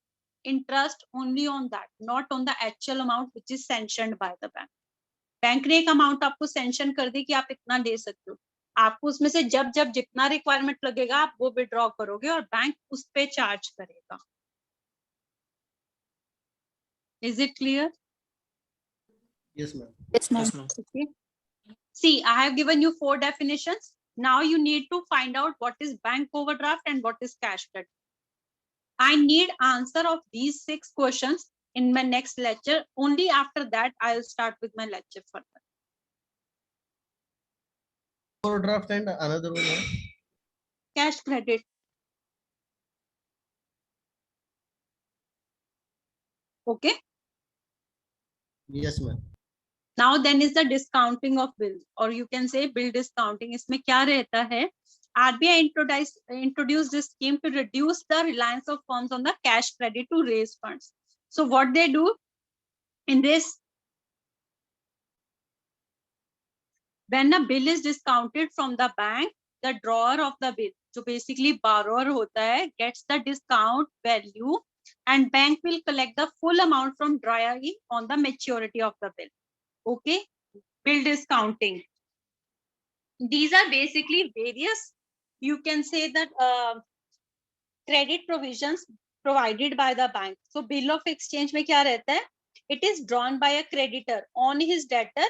interest only on that, not on the actual amount which is sanctioned by the bank. Bank ने एक अमाउंट आपको सैंक्शन कर दी कि आप इतना दे सकते हो. आपको उसमें से जब जब जितना रिक्वायरमेंट लगेगा आप वो विड्रॉ करोगे और बैंक उस पे चार्ज करेगा. Is it clear? Yes ma'am. Yes, ma'am. Yes, ma'am. Okay. See, I have given you 4 definitions. Now you need to find out what is bank overdraft and what is cash credit. I need answer of these 6 questions in my next lecture. Only after that I will start with my lecture further. Overdraft and another one है Cash credit. Okay. Yes ma'am. Now then is the discounting of bill, or you can say bill discounting. इसमें क्या रहता है? RBI introduced this scheme to reduce the reliance of firms on the cash credit to raise funds. So what they do in this, when a bill is discounted from the bank, the drawer of the bill, जो basically borrower होता है, gets the discount value and bank will collect the full amount from drawer on the maturity of the bill. Okay, bill discounting. These are basically various, you can say that credit provisions provided by the bank. So bill of exchange में क्या रहता है? It is drawn by a creditor on his debtor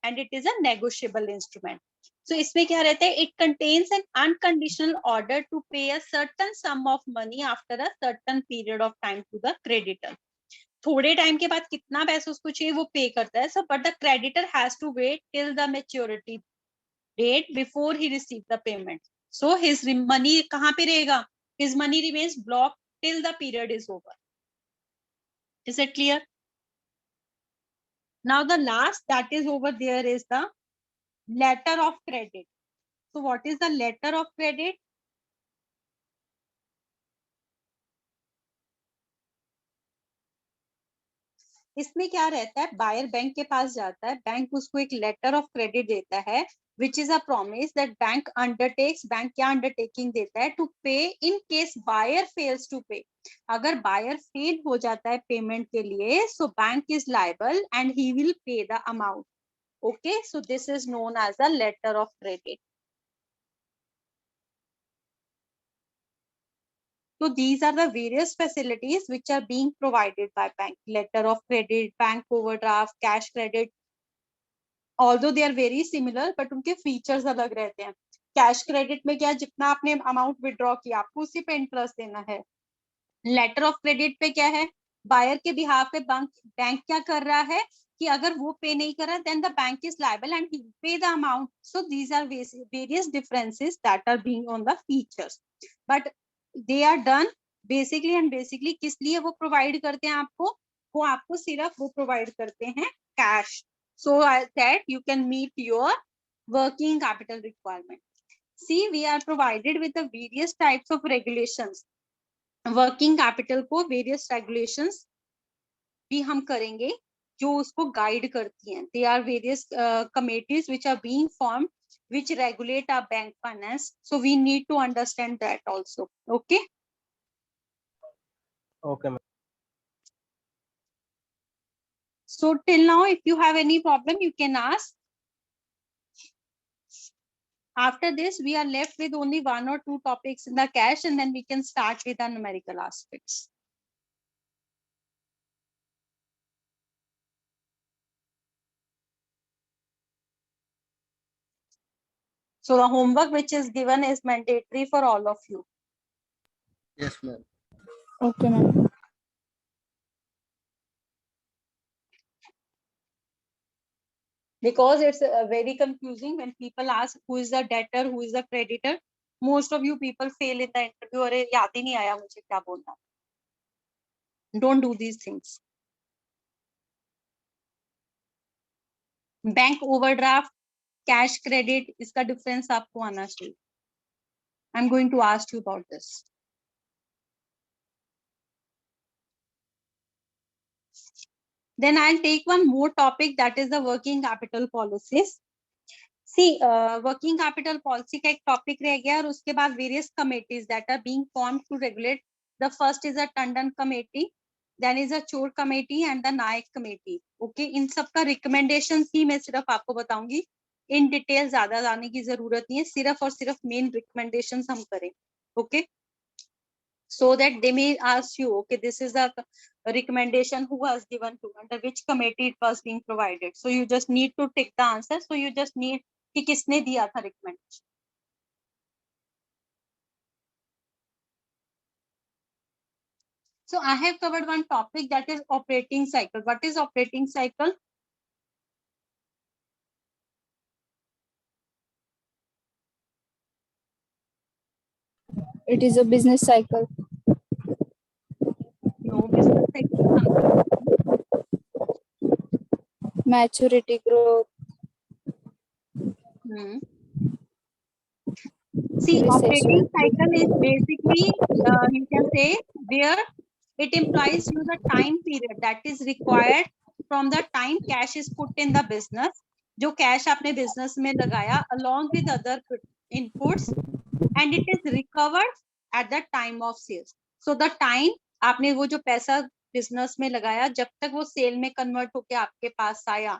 and it is a negotiable instrument. So इसमें क्या रहता है? It contains an unconditional order to pay a certain sum of money after a certain period of time to the creditor. थोड़े time के बाद कितना पैसा उसको चाहिए वो पे करता है. So but the creditor has to wait till the maturity date before he receives the payment. So his money कहाँ पे रहेगा? His money remains blocked till the period is over. Is it clear? Now the last that is over there is the letter of credit. So what is the letter of credit? इसमें क्या रहता है? Buyer bank के पास जाता है, bank उसको एक letter of credit देता है which is a promise that bank undertakes. Bank क्या अंडरटेकिंग देता है? to pay in case buyer fails to pay. अगर बायर फेल हो जाता है पेमेंट के लिए, so bank is liable and he will pay the amount. Okay, so this is known as a letter of credit. So these are the various facilities which are being provided by bank. Letter of credit, bank overdraft, cash credit. Although they are very similar, but उनके features अलग रहते हैं. Cash credit में क्या, जितना आपने amount withdraw किया आपको उसी पे interest देना है. Letter of credit पे क्या है? Buyer के behalf पे बैंक क्या कर रहा है कि अगर वो पे नहीं कर रहा, then the bank is liable and he will pay the amount. So these are various differences that are being on the features. But they are done basically and basically किस लिए वो provide करते हैं आपको? वो आपको सिर्फ वो provide करते हैं cash, so that you can meet your working capital requirement. See, we are provided with the various types of regulations. Working capital को various regulations भी हम करेंगे जो उसको guide करती हैं. There are various committees which are being formed which regulate our bank finance. So we need to understand that also. Okay. Okay, ma'am. So till now, if you have any problem, you can ask. After this, we are left with only 1 or 2 topics in the cash, and then we can start with the numerical aspects. So the homework which is given is mandatory for all of you. Yes, ma'am. Okay, ma'am. Because it's very confusing when people ask who is the debtor, who is the creditor. Most of you people fail in the interview. अरे याद ही नहीं आया मुझे क्या बोलना. Don't do these things. Bank overdraft, cash credit, इसका difference आपको आना चाहिए. I'm going to ask you about this. Then I'll take one more topic, that is the working capital policies. See, working capital policy का एक topic रह गया और उसके बाद various committees that are being formed to regulate. The first is a Tandon committee, then is a Chor committee and the Naik committee. Okay, इन सब का recommendations ही मैं सिर्फ आपको बताऊंगी. In detail ज़्यादा जाने की जरूरत नहीं है, सिर्फ और सिर्फ main recommendations हम करें. Okay. So that they may ask you, okay, this is a recommendation who was given to, under which committee it was being provided. So you just need to take the answer. So you just need कि किसने दिया था recommendation. So I have covered one topic, that is operating cycle. What is operating cycle? It is a business cycle. No, business cycle is something. Maturity, growth. See, Recession. operating cycle is basically, you can say, where it implies you the time period that is required from the time cash is put in the business. जो cash आपने business में लगाया along with other inputs, and it is recovered at the time of sales. So the time आपने वो जो पैसा business में लगाया जब तक वो sale में convert होके आपके पास आया,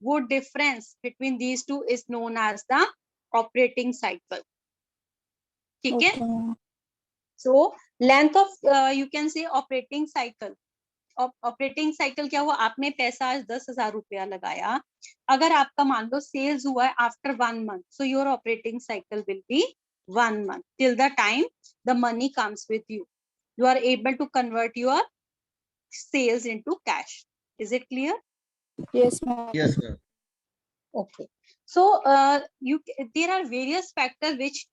वो difference between these two is known as the operating cycle. ठीक है? Okay, ma'am. So length of you can say operating cycle. Operating cycle क्या हुआ, आपने पैसा आज 10,000 रुपया लगाया, अगर आपका मान लो सेल्स हुआ है after 1 month, so your operating cycle will be 1 month till the time the money comes with you. You are able to convert your sales into cash. Is it clear? Yes, ma'am. Yes, ma'am. Okay. So there are various factors which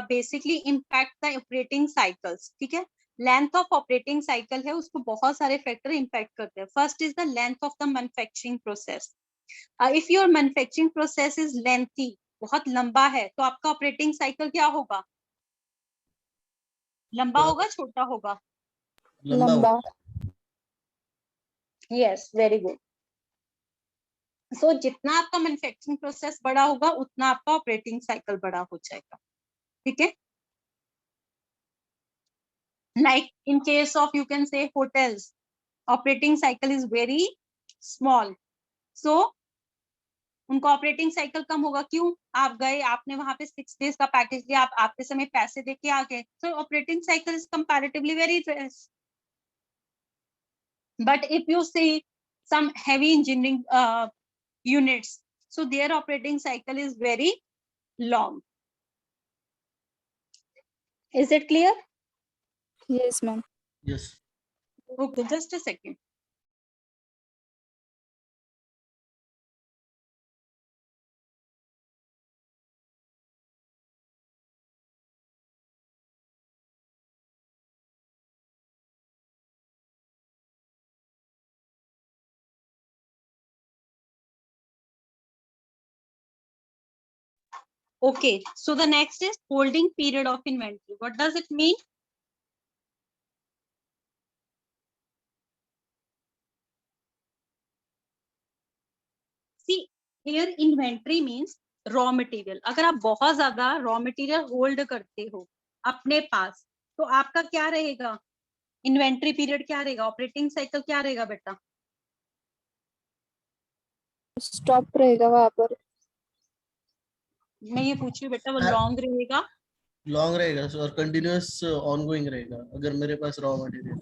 basically impact the operating cycles. ठीक है? Length of operating cycle है, उसको बहुत सारे factor impact करते हैं. First is the length of the manufacturing process. If your manufacturing process is lengthy, बहुत लंबा है, तो आपका ऑपरेटिंग साइकिल क्या होगा? लंबा होगा, छोटा होगा? Lamba. Yes, very good. So जितना आपका मैन्युफैक्चरिंग प्रोसेस बड़ा होगा, उतना आपका ऑपरेटिंग साइकिल बड़ा हो जाएगा. ठीक है? Like in case of, you can say, hotels, operating cycle is very small. So उनका ऑपरेटिंग साइकिल कम होगा. क्यों? आप गए, आपने वहां पे 6 days का पैकेज लिया, आप आते समय पैसे देके आ गए, so operating cycle is comparatively very less. But if you see some heavy engineering units, so their operating cycle is very long. Is it clear? Yes, ma'am. Yes. Okay, just a second. Okay, so the next is holding period of inventory. What does it mean? See, here inventory means raw material. अगर आप बहुत ज्यादा raw material hold करते हो अपने पास, तो आपका क्या रहेगा? इन्वेंट्री पीरियड क्या रहेगा? ऑपरेटिंग साइकिल क्या रहेगा बेटा? Stop रहेगा वहाँ पर. मैं ये पूछ रही हूँ बेटा, वो लॉन्ग रहेगा? लॉन्ग रहेगा और कंटिन्यूअस ऑनगोइंग रहेगा अगर मेरे पास रॉ मटेरियल.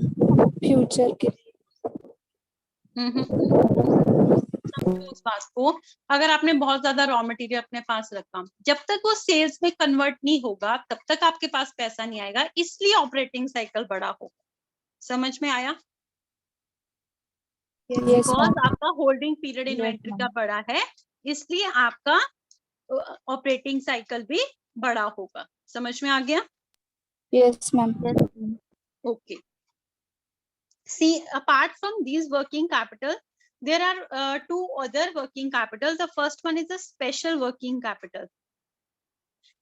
Future के लिए. समझो इस बात को. अगर आपने बहुत ज्यादा रॉ मटेरियल अपने पास रखा, जब तक वो सेल्स में कन्वर्ट नहीं होगा, तब तक आपके पास पैसा नहीं आएगा, इसलिए ऑपरेटिंग साइकिल बड़ा होगा. समझ में आया? Yes, because ma'am. आपका होल्डिंग पीरियड Yes, इन्वेंट्री का ma'am. बड़ा है, इसलिए आपका ऑपरेटिंग साइकिल भी बड़ा होगा. समझ में आ गया? Yes, ma'am. Yes, ma'am. Okay. See, apart from these working capital, there are 2 other working capital. The first one is a special working capital.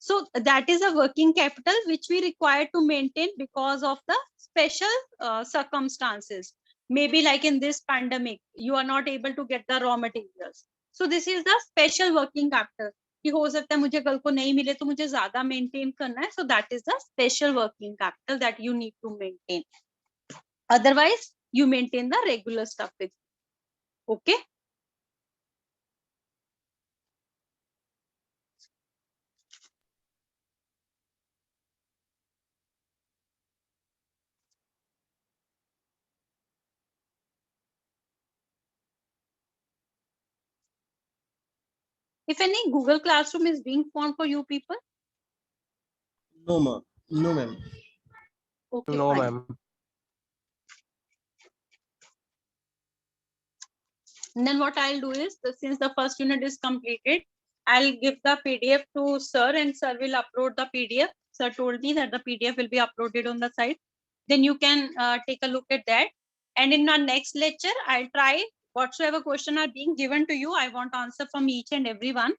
So that is a working capital which we require to maintain because of the special circumstances. Maybe like in this pandemic, you are not able to get the raw materials. So this is the special working capital. कि हो सकता है मुझे कल को नहीं मिले तो मुझे ज्यादा मेंटेन करना है. So that is the special working capital that you need to maintain. Otherwise, you maintain the regular stuff with you. Okay. If any Google Classroom is being formed for you people? No, ma'am. No, ma'am. Okay, No, fine. ma'am. And then what I'll do is, since the first unit is completed, I'll give the PDF to sir and sir will upload the PDF. Sir told me that the PDF will be uploaded on the site. Then you can take a look at that. And in our next lecture, I'll try whatsoever question are being given to you. I want answer from each and every one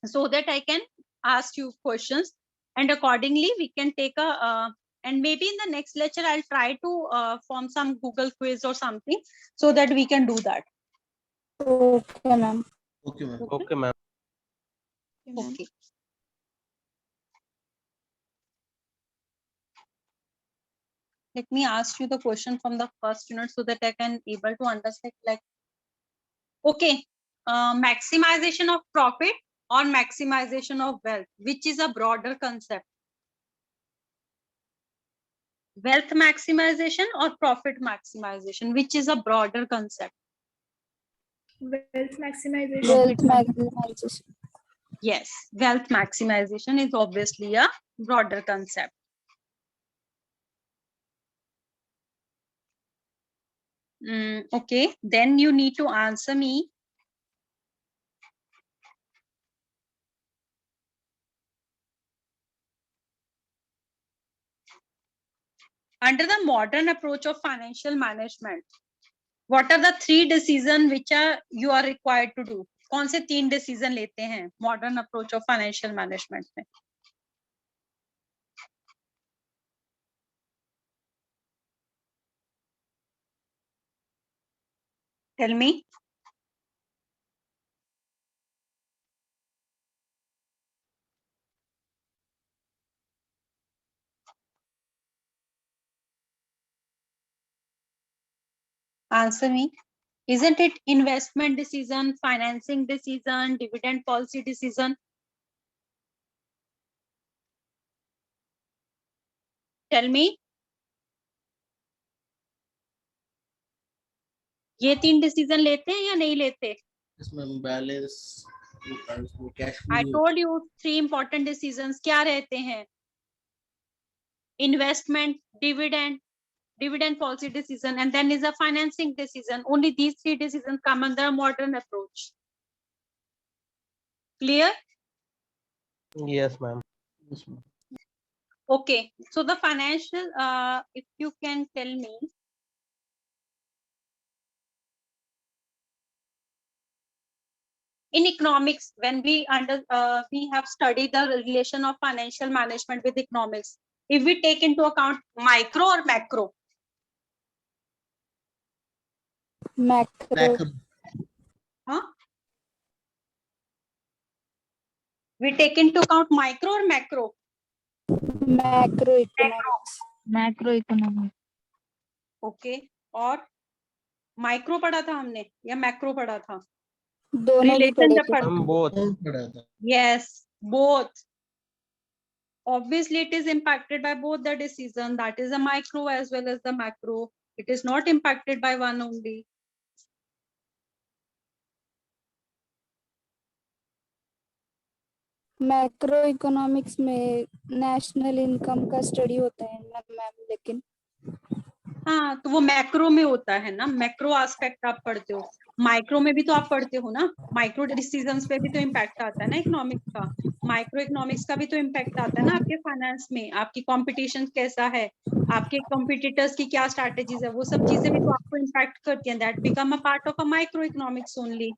so that I can ask you questions. And accordingly, we can take a, and maybe in the next lecture, I'll try to form some Google quiz or something so that we can do that. Okay, ma'am. Okay, ma'am. Okay, ma'am. Okay. Let me ask you the question from the first unit so that I can able to understand. Like, okay, maximization of profit or maximization of wealth? Which is a broader concept? Wealth maximization or profit maximization? Which is a broader concept? Wealth maximization. Yes, wealth maximization is obviously a broader concept. Okay, then you need to answer me. Under the modern approach of financial management, what are the 3 decisions which you are required to do? कौन से 3 decision लेते हैं modern approach of financial management में? Tell me. Answer me. Isn't it investment decision, financing decision, dividend policy decision? Tell me. ये 3 decision लेते हैं या नहीं लेते? इसमें balance, cash I told you 3 important decisions क्या रहते हैं? Investment, dividend policy decision, and then is a financing decision. Only these 3 decisions come under a modern approach. Clear? Yes, ma'am. Okay, so the financial, if you can tell me, in economics, when we have studied the relation of financial management with economics, if we take into account micro or macro? Macro. Huh? We take into account micro or macro? Macroeconomics. Macroeconomics. Okay, और micro पढ़ा था हमने या macro पढ़ा था? दोनों भी पढ़े थे। हम both. Yes, both. Obviously, it is impacted by both the decision. That is a micro as well as the macro. It is not impacted by one only. Macro economics में नेशनल इनकम का study होता है ना ma'am, लेकिन हाँ, तो वो macro में होता है ना, मैक्रो एस्पेक्ट आप पढ़ते हो। माइक्रो में भी तो आप पढ़ते हो ना, माइक्रो डिसीजंस पे भी तो इम्पैक्ट आता है ना इकोनॉमिक्स का। माइक्रो इकोनॉमिक्स का भी तो इम्पैक्ट आता है ना आपके फाइनेंस में, आपकी कंपटीशन कैसा है, आपके कॉम्पिटिटर्स की क्या स्ट्रैटेजीज है, वो सब चीजें भी तो आपको इम्पैक्ट करती हैं। That become a part of a micro economics only.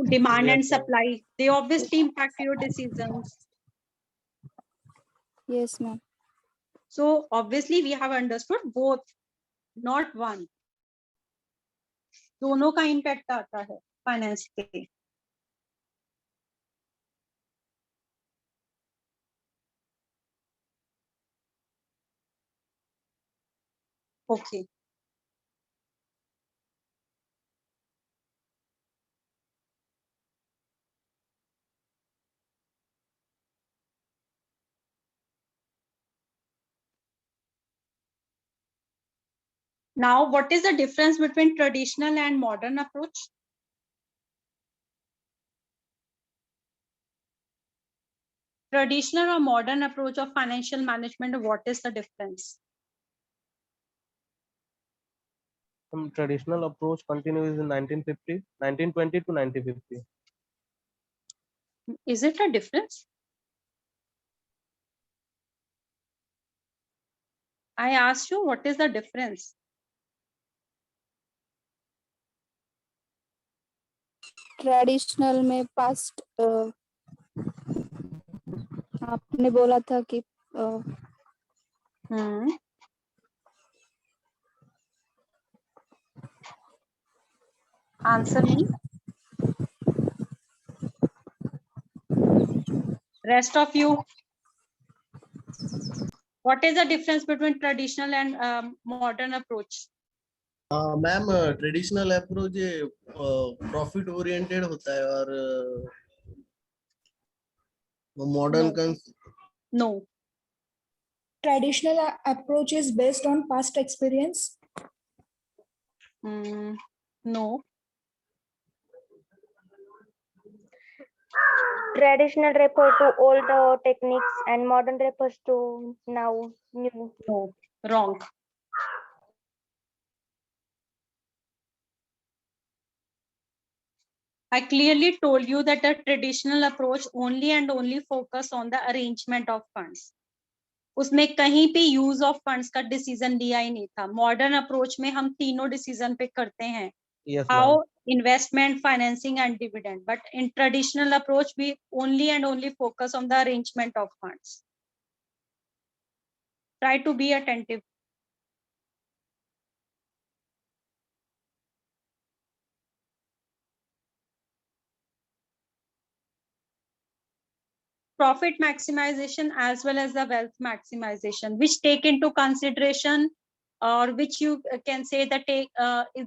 Demand and supply, they obviously impact your decisions. Yes ma'am. So obviously we have understood both, not one. दोनों का इम्पैक्ट आता है फाइनेंस पे। Okay. Now, what is the difference between traditional and modern approach? Traditional or modern approach of financial management, what is the difference? Traditional approach continues in 1920 to 1950. Is it a difference? I asked you, what is the difference? Traditional में past आपने बोला था कि Answer me. Rest of you, what is the difference between traditional and modern approach? Ma'am traditional approach ये profit oriented होता है और modern No. Traditional approach is based on past experience. No. Traditional refer to old techniques and modern refers to now new. No. Wrong. I clearly told you that the traditional approach only and only focus on the arrangement of funds. उसमें कहीं पे use of funds का decision लिया ही नहीं था. Modern approach में हम तीनों डिसीजन पे करते हैं. Yes, How ma'am. investment, financing and dividend. But in traditional approach, we only and only focus on the arrangement of funds. Try to be attentive. Profit maximization as well as the wealth maximization, which take into consideration or which you can say that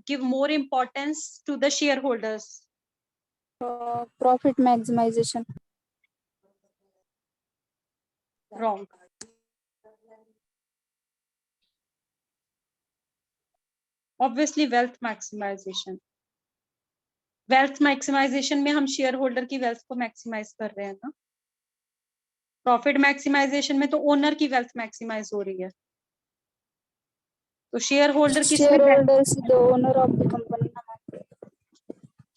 give more importance to the shareholders. Profit maximization. Wrong. Obviously wealth maximization. Wealth maximization में हम share holder की wealth को maximise कर रहे हैं ना. Profit maximisation में तो ओनर की वेल्थ मैक्सिमाइज हो रही है. तो share holder Shareholder is the owner of the company.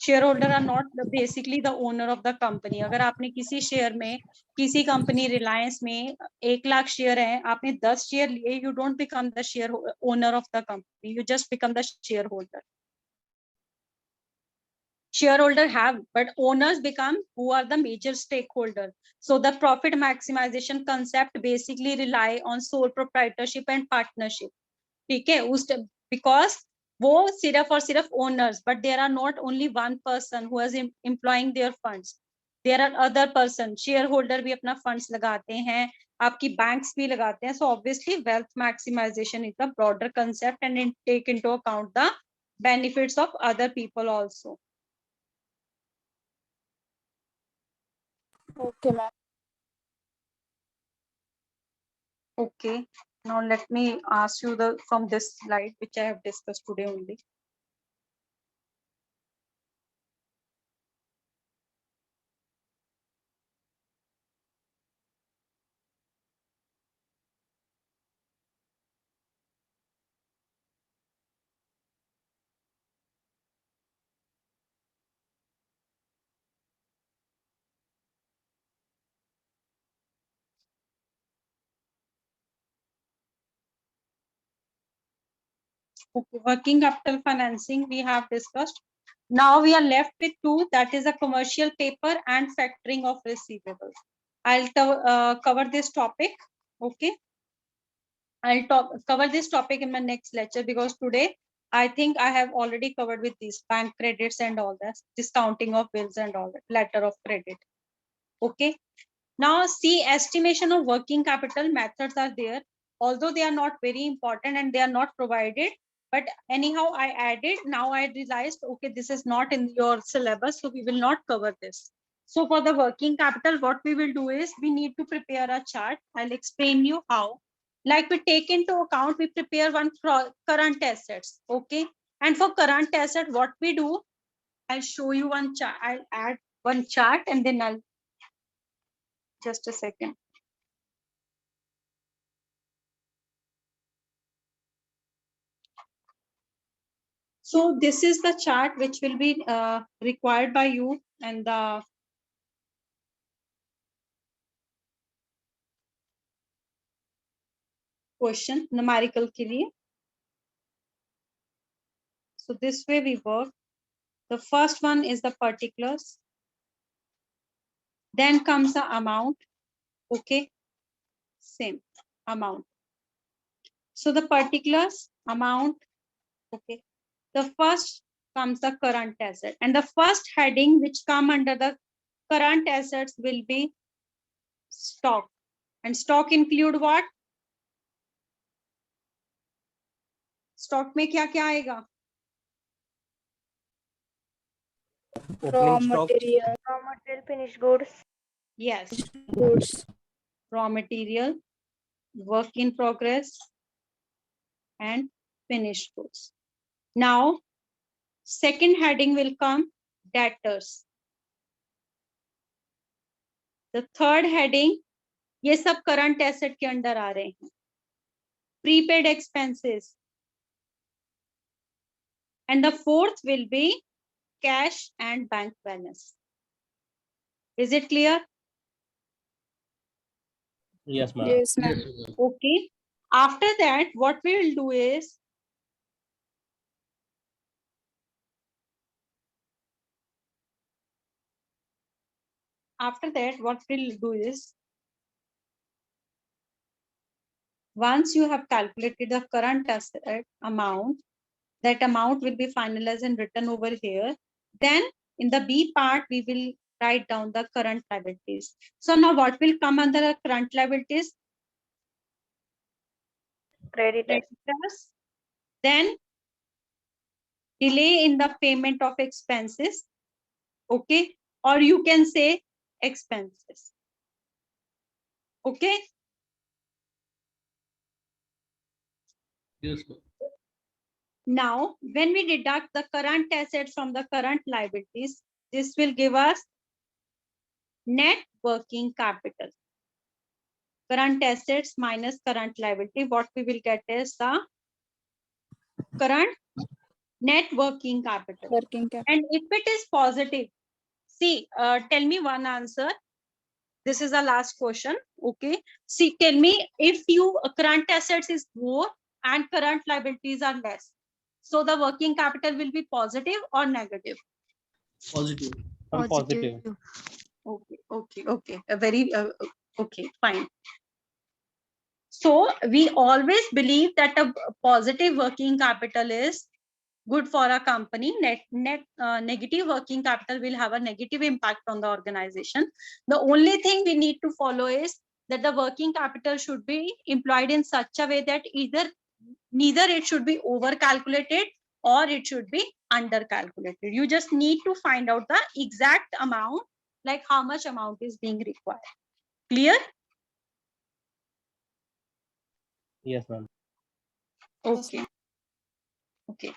Share holder are not basically the owner of the company. अगर आपने किसी शेयर में किसी कंपनी रिलायंस में 1 लाख शेयर हैं, आपने 10 शेयर लिए, you don't become the share owner of the company, you just become the share holder. Shareholder have, but owners become who are the major stakeholder. So the profit maximization concept basically rely on sole proprietorship and partnership. ठीक है, उस because वो सिर्फ और सिर्फ owners, but there are not only one person who is employing their funds. There are other person. Shareholder भी अपना funds लगाते हैं, आपकी banks भी लगाते हैं. So obviously wealth maximization is a broader concept and it take into account the benefits of other people also. Okay, ma'am. Okay, now let me ask you from this slide which I have discussed today only. Okay, working capital financing we have discussed. Now we are left with two, that is a commercial paper and factoring of receivables. I'll cover this topic. Okay, I'll cover this topic in my next lecture because today I think I have already covered with these bank credits and all that, discounting of bills and all that, letter of credit. Okay, now see, estimation of working capital methods are there, although they are not very important and they are not provided, but anyhow I added. Now I realized, okay, this is not in your syllabus, so we will not cover this. So for the working capital, what we will do is we need to prepare a chart. I'll explain you how. Like we take into account, we prepare one current assets. Okay, and for current asset, what we do, I'll show you one chart. I'll add one chart and then I'll just a second. So this is the chart which will be required by you and the question numerical के लिए. So this way we work. The first one is the particulars. Then comes the amount. Okay, same amount. So the particulars, amount. Okay, the first comes the current asset, and the first heading which come under the current assets will be stock. And stock include what? Stock में क्या क्या आएगा? Raw Opening stock. material, Raw material, finished goods. Yes, goods. raw material, work in progress, and finished goods. Now, second heading will come debtors. The third heading, ये सब current asset के अंदर आ रहे हैं. Prepaid expenses. And the fourth will be cash and bank balance. Is it clear? Yes, ma'am. Yes, ma'am. Okay. After that, what we will do is, once you have calculated the current asset amount, that amount will be finalized and written over here. Then in the B part, we will write down the current liabilities. So now what will come under the current liabilities? Creditors. Creditors. Then delay in the payment of expenses. Okay. Or you can say expenses. Okay. Yes, ma'am. Now, when we deduct the current assets from the current liabilities, this will give us net working capital. Current assets minus current liability, what we will get is the current net working capital. Working capital. And if it is positive, see, tell me one answer. This is the last question. Okay. See, tell me if you current assets is more and current liabilities are less. So the working capital will be positive or negative? Positive. Positive. Okay. A very okay, fine. So we always believe that a positive working capital is good for a company. Negative working capital will have a negative impact on the organization. The only thing we need to follow is that the working capital should be employed in such a way that neither it should be over calculated or it should be under calculated. You just need to find out the exact amount, like how much amount is being required. Clear? Yes, ma'am. Okay. Okay.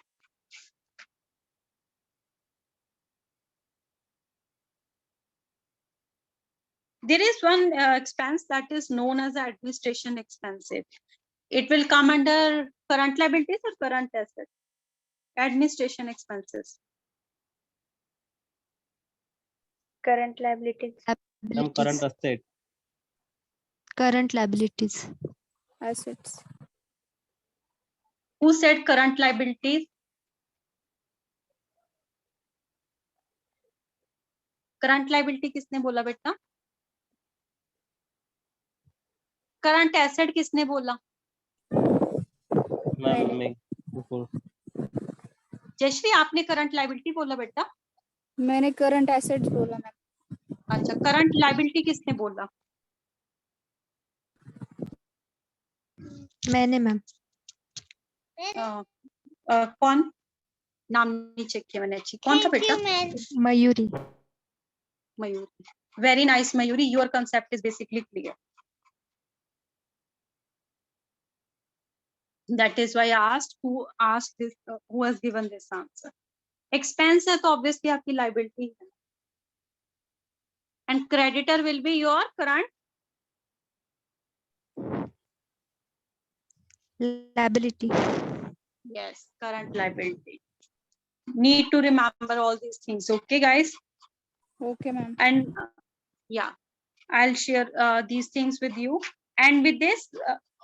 There is one expense that is known as administration expenses. It will come under current liabilities or current assets? Administration expenses. Current liabilities. Ma'am, current asset. Current liabilities. Assets. Who said current liabilities? Current liability किसने बोला बेटा? Current asset किसने बोला? Ma'am Jayashree, आपने current liability बोला बेटा? मैंने current assets बोला मैम. अच्छा, करंट लायबिलिटी किसने बोला? मैंने मैम. कौन? नाम नहीं चेक किया मैंने. अच्छी, कौन सा बेटा? Mayuri. Mayuri. Very nice, Mayuri. Your concept is basically clear. That is why I asked who asked this, who has given this answer. Expense है तो obviously आपकी liability है. And creditor will be your current Liability. Yes, current liability. Need to remember all these things. Okay, guys. Okay, ma'am. And yeah, I'll share these things with you. And with this,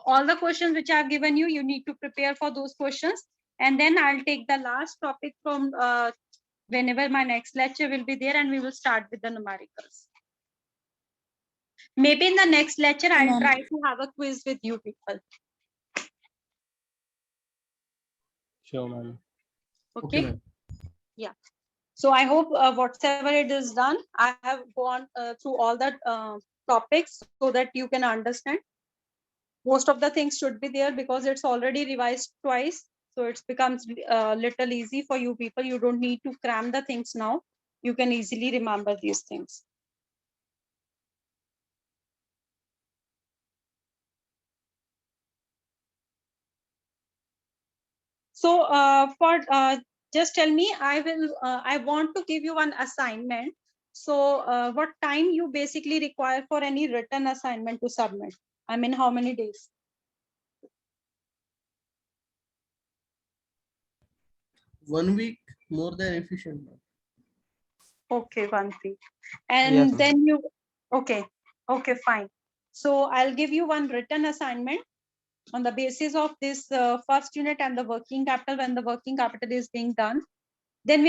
all the questions which I've given you, you need to prepare for those questions. And then I'll take the last topic from whenever my next lecture will be there, and we will start with the numericals. Maybe in the next lecture, I'll try to have a quiz with you people. Sure, ma'am. Okay. Yeah. So I hope whatever it is done, I have gone through all the topics so that you can understand. Most of the things should be there because it's already revised twice. So it becomes little easy for you people. You don't need to cram the things now. you can easily remember these things. So just tell me, I want to give you one assignment. So what time you basically require for any written assignment to submit? I mean, how many days? One week, more than efficient. Okay, 1 week. And Yes. then you, okay, fine. So I'll give you one written assignment on the basis of this first unit and the working capital. When the working capital is being done, then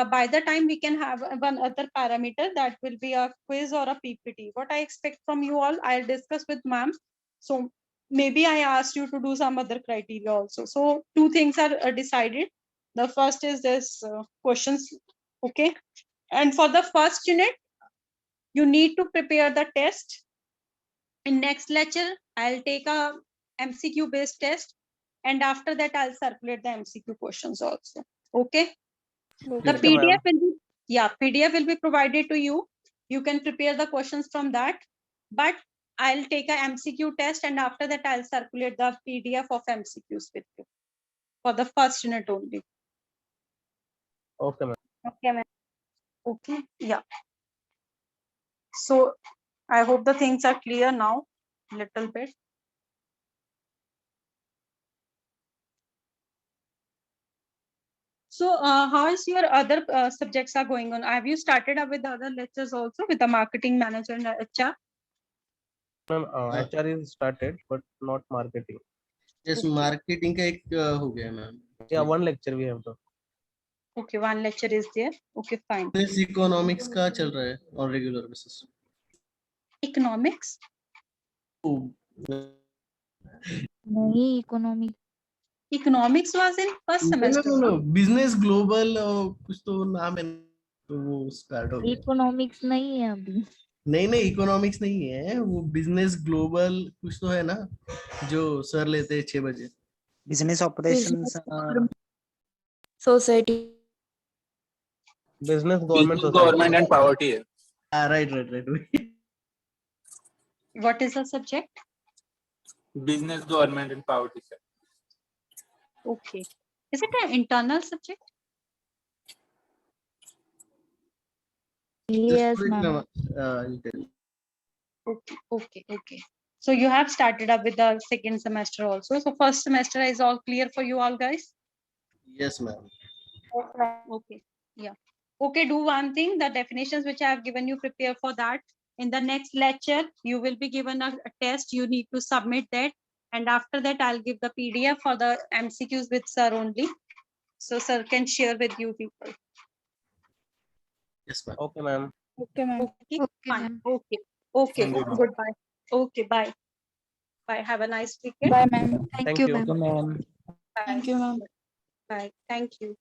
by the time we can have one other parameter, that will be a quiz or a PPT. What I expect from you all, I'll discuss with ma'am. So maybe I asked you to do some other criteria also. So 2 things are decided. The first is this questions, okay? And for the first unit, you need to prepare the test. In next lecture, I'll take a MCQ based test, and after that I'll circulate the MCQ questions also. Okay. The Okay, PDF ma'am. will be, PDF will be provided to you. You can prepare the questions from that, but I'll take a MCQ test, and after that I'll circulate the PDF of MCQs with you for the first unit only. Okay, ma'am. Okay, ma'am. Okay. Yeah. So I hope the things are clear now, little bit. So how is your other subjects are going on? Have you started up with the other lectures also with the marketing manager and HR? Ma'am, HR is started, but not marketing. Yes, marketing का एक हो गया ma'am. Yeah, one lecture we have done. Okay, one lecture is there. Okay, fine. Business economics का चल रहा है on regular basis. Economics? नहीं economic. Economics was in first semester. No. Business global कुछ तो नाम है, तो वो start हो गया. Economics नहीं है अभी. नहीं इकोनॉमिक्स नहीं है, वो बिजनेस ग्लोबल कुछ तो है ना, जो सर लेते हैं 6 बजे. Business operations. Society. Business government society. Government and poverty है. Right. What is the subject? Business, government and poverty sir. Okay. Is it an internal subject? Yes, Just ma'am. I'll tell you. Okay. So you have started up with the second semester also. So first semester is all clear for you all guys? Yes ma'am. Okay. Yeah. Okay, do one thing, the definitions which I have given you, prepare for that. In the next lecture, you will be given a test. You need to submit that. And after that, I'll give the PDF for the MCQs with sir only. So sir can share with you people. Yes ma'am. Okay, ma'am. Okay, ma'am. Okay, Okay, fine. ma'am. Okay. Thank you, ma'am. Goodbye. Okay, bye. Bye. Have a nice weekend. Bye, ma'am. Thank you, ma'am. Okay, ma'am. Bye. Thank you, ma'am. Bye. Thank you.